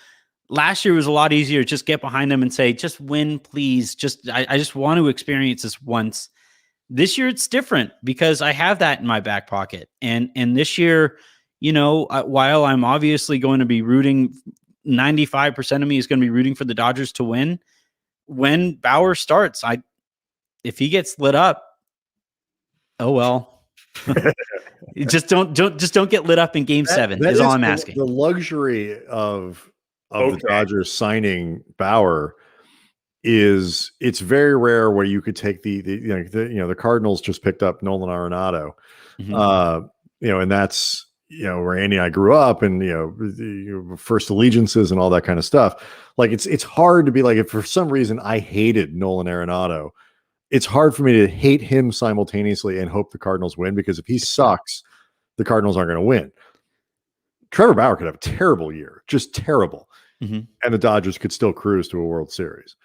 last year was a lot easier to just get behind them and say, just win, please. I just want to experience this once. This year it's different because I have that in my back pocket. And this year, while I'm obviously going to be rooting, 95% of me is going to be rooting for the Dodgers to win. When Bauer starts, if he gets lit up, oh well. just don't get lit up in Game 7 is all I'm asking. The luxury of the Dodgers signing Bauer is, it's very rare where you could take the Cardinals just picked up Nolan Arenado, and that's where Andy and I grew up, and the first allegiances and all that kind of stuff. Like it's hard to be like, if for some reason I hated Nolan Arenado, it's hard for me to hate him simultaneously and hope the Cardinals win, because if he sucks, the Cardinals aren't going to win. Trevor Bauer could have a terrible year, just terrible. And the Dodgers could still cruise to a World Series.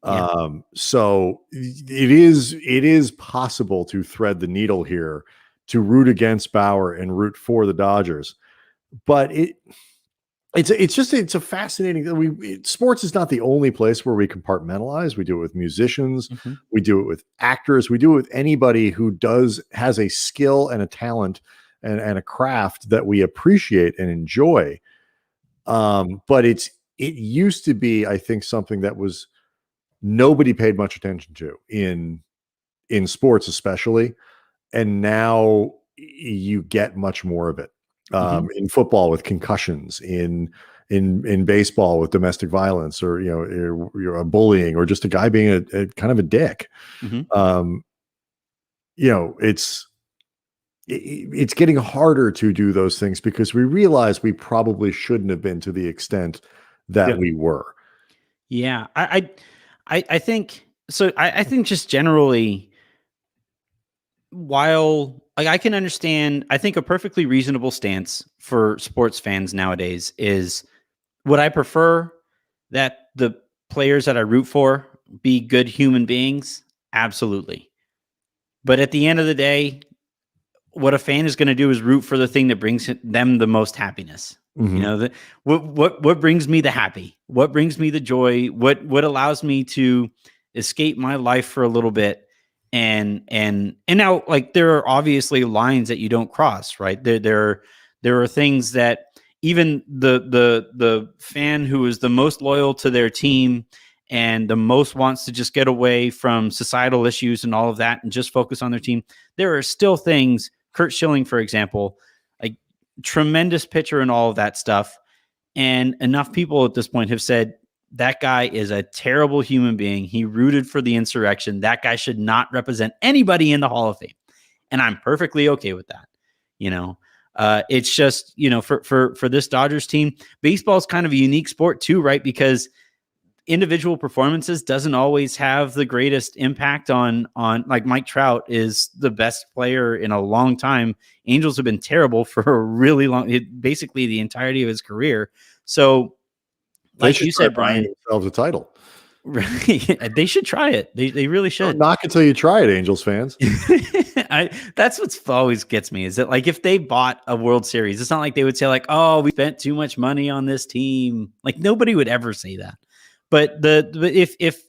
Yeah. So it is possible to thread the needle here, to root against Bauer and root for the Dodgers. But it's a fascinating, sports is not the only place where we compartmentalize. We do it with musicians. We do it with actors. We do it with anybody who has a skill and a talent and a craft that we appreciate and enjoy. But it used to be, I think, something that was nobody paid much attention to in sports, especially. And now you get much more of it. In football with concussions, in baseball with domestic violence, or you're a bullying, or just a guy being a kind of a dick. It's getting harder to do those things because we realize we probably shouldn't have been to the extent that we were. Yeah, I think so. I think just generally, while I can understand, I think a perfectly reasonable stance for sports fans nowadays is, would I prefer that the players that I root for be good human beings? Absolutely. But at the end of the day, what a fan is going to do is root for the thing that brings them the most happiness. What brings me the happy? What brings me the joy? What allows me to escape my life for a little bit? And now, like, there are obviously lines that you don't cross, right? There are things that even the fan who is the most loyal to their team and the most wants to just get away from societal issues and all of that and just focus on their team, there are still things. Curt Schilling, for example, a tremendous pitcher and all of that stuff. And enough people at this point have said, that guy is a terrible human being. He rooted for the insurrection. That guy should not represent anybody in the Hall of Fame. And I'm perfectly okay with that. It's just, for this Dodgers team, baseball is kind of a unique sport too, right? Because individual performances doesn't always have the greatest impact on like Mike Trout is the best player in a long time. Angels have been terrible for a really long, basically the entirety of his career. So, like you said, Brian, themselves a title. Right. They should try it. They really should. Don't knock until you try it, Angels fans. That's what's always gets me is that like if they bought a World Series, it's not like they would say like, oh, we spent too much money on this team. Like nobody would ever say that. But if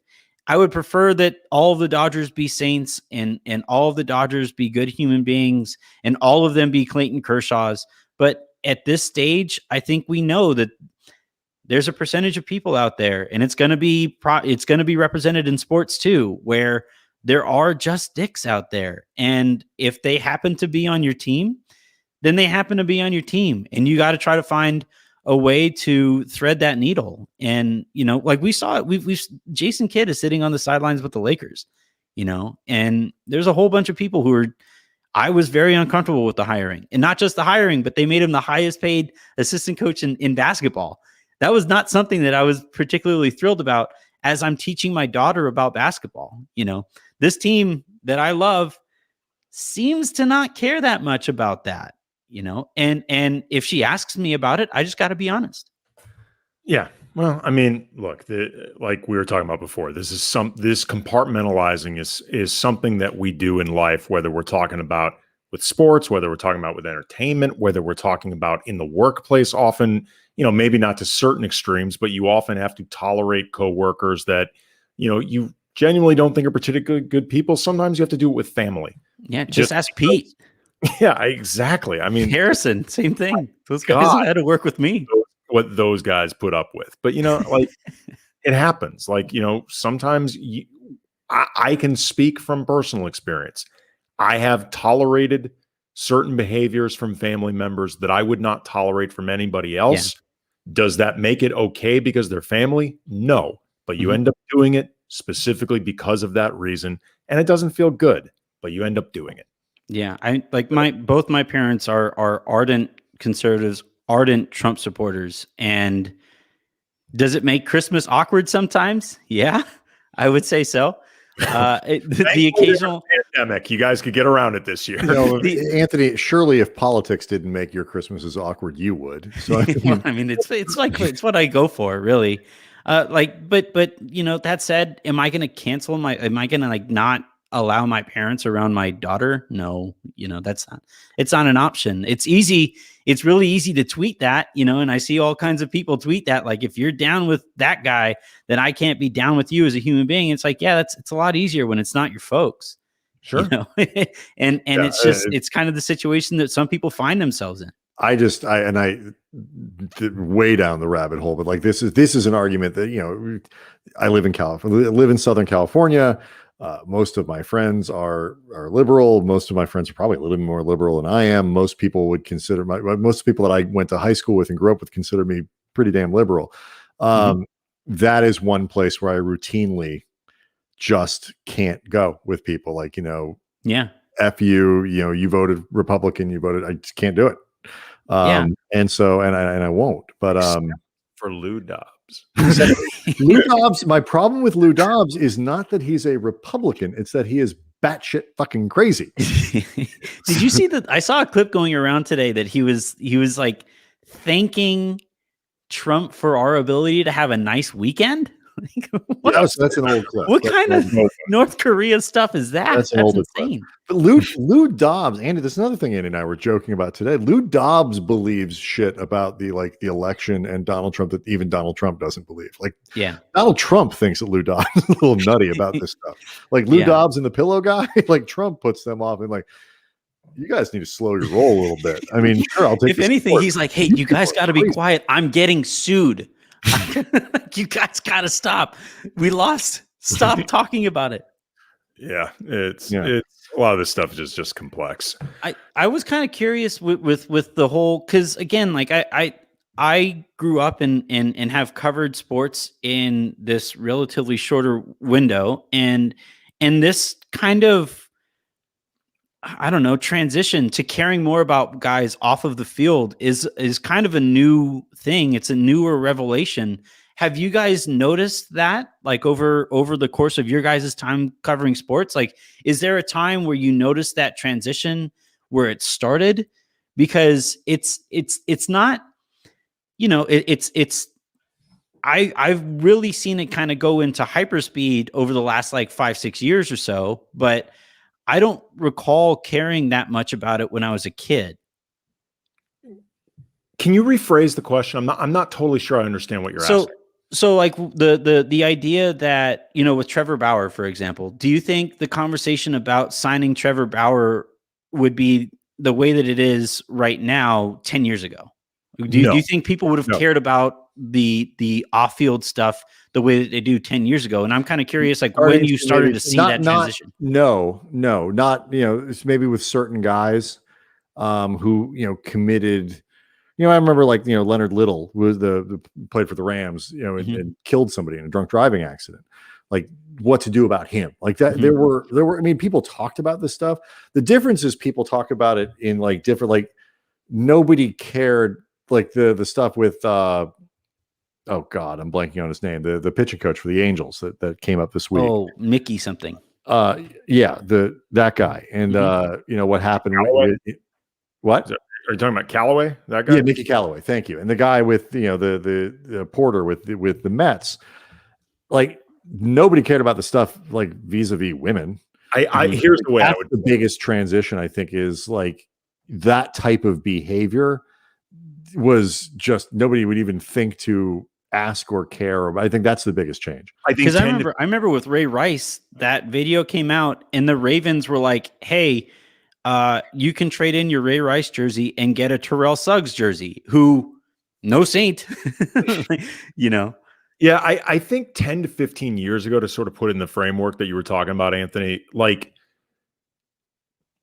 I would prefer that all of the Dodgers be saints and all of the Dodgers be good human beings and all of them be Clayton Kershaw's. But at this stage, I think we know that there's a percentage of people out there, and it's going to be represented in sports too, where there are just dicks out there. And if they happen to be on your team, then they happen to be on your team, and you got to try to find a way to thread that needle. And, like we saw it, we've Jason Kidd is sitting on the sidelines with the Lakers, and there's a whole bunch of people I was very uncomfortable with the hiring, and not just the hiring, but they made him the highest paid assistant coach in basketball. That was not something that I was particularly thrilled about as I'm teaching my daughter about basketball. This team that I love seems to not care that much about that, and if she asks me about it, I just got to be honest. Yeah. Well, I mean, look, like we were talking about before, this compartmentalizing is something that we do in life, whether we're talking about with sports, whether we're talking about with entertainment, whether we're talking about in the workplace. Often, maybe not to certain extremes, but you often have to tolerate coworkers that, you genuinely don't think are particularly good people. Sometimes you have to do it with family. Yeah. Just ask Pete. Yeah, exactly. I mean, Harrison, same thing. Those guys had to work with me. What those guys put up with. But, like it happens. Like, sometimes I can speak from personal experience. I have tolerated certain behaviors from family members that I would not tolerate from anybody else. Yeah. Does that make it okay because they're family? No, but you end up doing it specifically because of that reason. And it doesn't feel good, but you end up doing it. Yeah. I like both my parents are ardent conservatives, ardent Trump supporters. And does it make Christmas awkward sometimes? Yeah, I would say so. The occasional pandemic, you guys could get around it this year. Anthony, surely if politics didn't make your Christmases awkward, you would. So I mean, it's what I go for, really. But that said, am I going to cancel am I going to not allow my parents around my daughter? No, it's not an option. It's easy. It's really easy to tweet that, and I see all kinds of people tweet that, like, if you're down with that guy, then I can't be down with you as a human being. It's like, yeah, it's a lot easier when it's not your folks. Sure. And it's kind of the situation that some people find themselves in. I way down the rabbit hole, but like this is an argument that, I live in California, live in Southern California. Most of my friends are liberal. Most of my friends are probably a little bit more liberal than I am. Most people would consider most people that I went to high school with and grew up with consider me pretty damn liberal. That is one place where I routinely just can't go with people. Like, yeah, F you, you voted Republican, I just can't do it. And so, and I won't, but, for Lou Dobbs. Lou Dobbs, my problem with Lou Dobbs is not that he's a Republican, it's that he is batshit fucking crazy. Did you see that? I saw a clip going around today that he was like thanking Trump for our ability to have a nice weekend. So that's an old clip. What kind of North Korea stuff is that? That's insane. But Lou Dobbs, Andy, that's another thing Andy and I were joking about today. Lou Dobbs believes shit about the election and Donald Trump that even Donald Trump doesn't believe. Like, yeah, Donald Trump thinks that Lou Dobbs is a little nutty about this stuff. Like Lou Dobbs and the pillow guy, like Trump puts them off and like, you guys need to slow your roll a little bit. I mean, sure, I'll take. If anything, he's like, hey, you guys got to be quiet. I'm getting sued. You guys got to stop. We lost. Stop talking about it. Yeah, it's a lot of this stuff is just complex. I was kind of curious with the whole, because again, like I grew up and have covered sports in this relatively shorter window, and this kind of, I don't know, transition to caring more about guys off of the field is kind of a new thing. It's a newer revelation. Have you guys noticed that, like, over the course of your guys' time covering sports? Like, is there a time where you noticed that transition where it started? Because it's not, I've really seen it kind of go into hyperspeed over the last like 5-6 years or so, but I don't recall caring that much about it when I was a kid. Can you rephrase the question? I'm not totally sure I understand what you're asking. So like the idea that, you know, with Trevor Bauer, for example, do you think the conversation about signing Trevor Bauer would be the way that it is right now 10 years ago? Do you think people would have cared about the off-field stuff the way that they do 10 years ago? And I'm kind of curious, like when you started to see that transition. No, not, you know, it's maybe with certain guys who, you know, committed. You know, I remember like, you know, Leonard Little was the played for the Rams, you know, and killed somebody in a drunk driving accident. Like what to do about him? Like that, there were, I mean, people talked about this stuff. The difference is people talk about it in like different, like nobody cared, like the stuff with oh God, I'm blanking on his name. The pitching coach for the Angels that came up this week. Oh, Mickey something. Yeah, that guy. And you know what happened what? Are you talking about Callaway? That guy? Yeah, Mickey Callaway. Thank you. And the guy with, you know, the Porter with the Mets, like nobody cared about the stuff like vis-a-vis women. Here's the way I would. The biggest transition I think is like that type of behavior was just nobody would even think to ask or care. I think that's the biggest change. Because I remember with Ray Rice, that video came out and the Ravens were like, hey, you can trade in your Ray Rice jersey and get a Terrell Suggs jersey, who no saint, you know? Yeah. I think 10 to 15 years ago, to sort of put in the framework that you were talking about, Anthony, like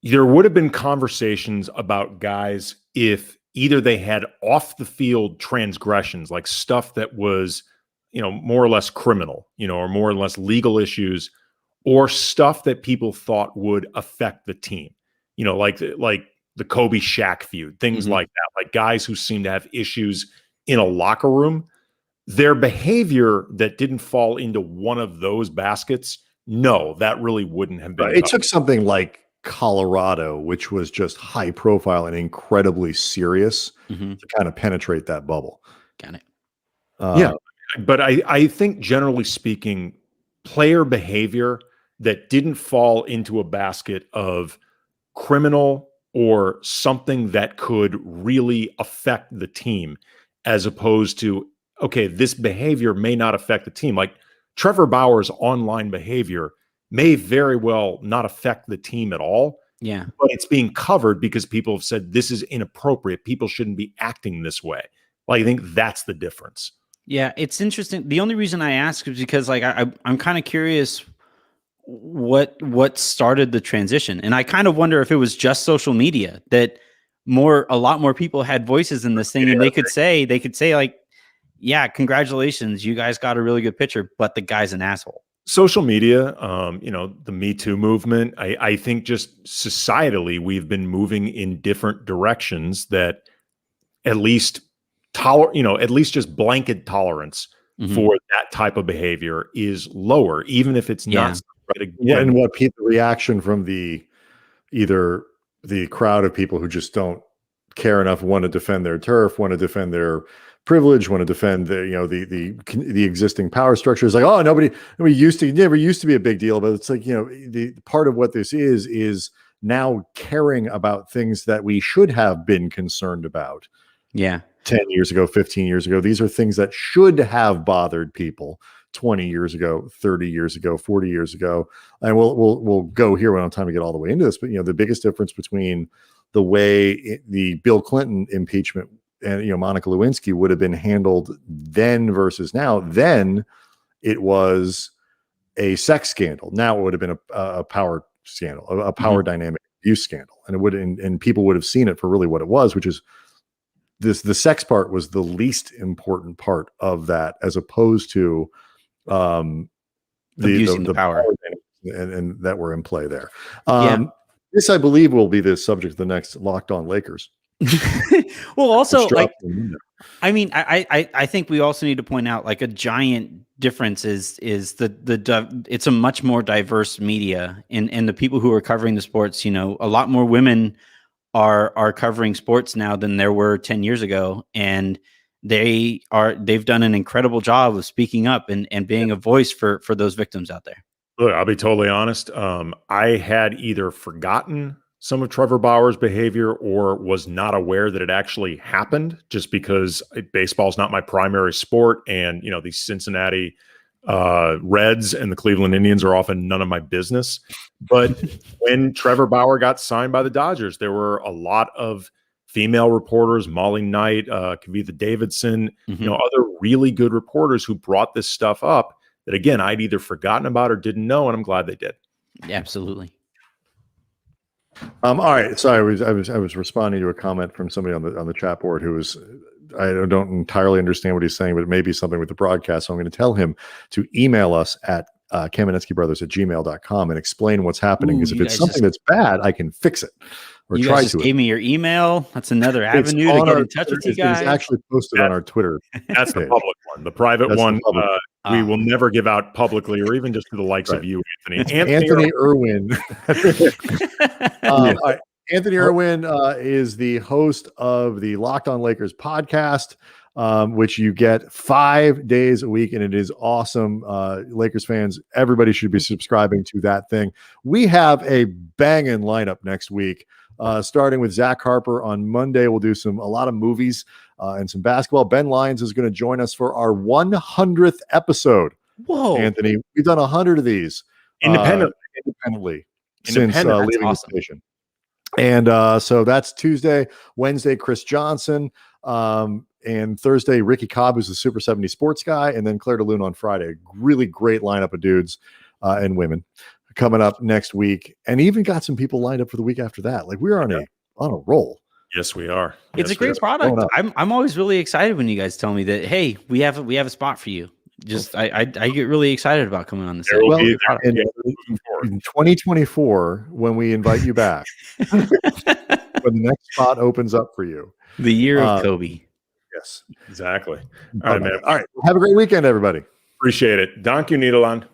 there would have been conversations about guys if either they had off the field transgressions, like stuff that was, you know, more or less criminal, you know, or more or less legal issues, or stuff that people thought would affect the team. You know, like the Kobe Shaq feud, things like that, like guys who seem to have issues in a locker room, their behavior that didn't fall into one of those baskets. No, that really wouldn't have been. It took something like Colorado, which was just high profile and incredibly serious to kind of penetrate that bubble. Got it. Yeah. But I think generally speaking, player behavior that didn't fall into a basket of criminal or something that could really affect the team, as opposed to, okay, this behavior may not affect the team. Like Trevor Bauer's online behavior may very well not affect the team at all. Yeah. But it's being covered because people have said this is inappropriate. People shouldn't be acting this way. Like, I think that's the difference. Yeah, it's interesting. The only reason I ask is because like I'm kind of curious what started the transition. And I kind of wonder if it was just social media that a lot more people had voices in this thing, and they could say like, yeah, congratulations, you guys got a really good pitcher, but the guy's an asshole. Social media, you know, the Me Too movement, I think just societally we've been moving in different directions that at least just blanket tolerance for that type of behavior is lower, even if it's not. Yeah, and what the reaction from either the crowd of people who just don't care enough, want to defend their turf, want to defend their privilege, want to defend the existing power structure, is like, oh, nobody never used to be a big deal, but it's like, you know, the part of what this is now caring about things that we should have been concerned about. Yeah. 10 years ago, 15 years ago, these are things that should have bothered people 20 years ago, 30 years ago, 40 years ago. And we'll go here. We don't have time to get all the way into this, but, you know, the biggest difference between the way the Bill Clinton impeachment and, you know, Monica Lewinsky would have been handled then versus now. Then it was a sex scandal. Now it would have been a power scandal, a power dynamic abuse scandal. And people would have seen it for really what it was, which is the sex part was the least important part of that, as opposed to the power and that were in play there. This, I believe, will be the subject of the next Locked On Lakers. Well, also, like, I mean, I think we also need to point out, like, a giant difference is it's a much more diverse media, and the people who are covering the sports, you know, a lot more women are covering sports now than there were 10 years ago. And they've done an incredible job of speaking up and being a voice for those victims out there. Look, I'll be totally honest. I had either forgotten some of Trevor Bauer's behavior or was not aware that it actually happened, just because baseball's not my primary sport. And, these Cincinnati Reds and the Cleveland Indians are often none of my business. But when Trevor Bauer got signed by the Dodgers, there were a lot of female reporters, Molly Knight, Kavitha Davidson, other really good reporters who brought this stuff up that, again, I'd either forgotten about or didn't know, and I'm glad they did. Absolutely. All right. So I was responding to a comment from somebody on the chat board who was, I don't entirely understand what he's saying, but it may be something with the broadcast. So I'm going to tell him to email us at KamenetzkyBrothers@gmail.com and explain what's happening. Because if it's something that's bad, I can fix it or you try guys to. Gave me your email. That's another avenue to get in touch with you guys. It's actually posted on our Twitter. That's the public one. The private one, we will never give out publicly, or even just to the likes of you, Anthony. Anthony Irwin. All right. Anthony Irwin is the host of the Locked On Lakers podcast, which you get 5 days a week, and it is awesome. Lakers fans, everybody should be subscribing to that thing. We have a banging lineup next week, starting with Zach Harper on Monday. We'll do a lot of movies and some basketball. Ben Lyons is going to join us for our 100th episode. Whoa, Anthony, we've done 100 of these independently since leaving the station. And so that's Tuesday. Wednesday, Chris Johnson. And Thursday, Ricky Cobb, who's the Super 70 sports guy. And then Claire DeLune on Friday. Really great lineup of dudes and women coming up next week. And even got some people lined up for the week after that. Like, we're on a roll. Yes, we are. It's a great product. I'm always really excited when you guys tell me that, hey, we have a spot for you. Just I get really excited about coming on the set. Well, in 2024, when we invite you back, when the next spot opens up for you, the year of Kobe. Yes, exactly. All right, man. All right. Have a great weekend, everybody. Appreciate it. Dank you, Nederland.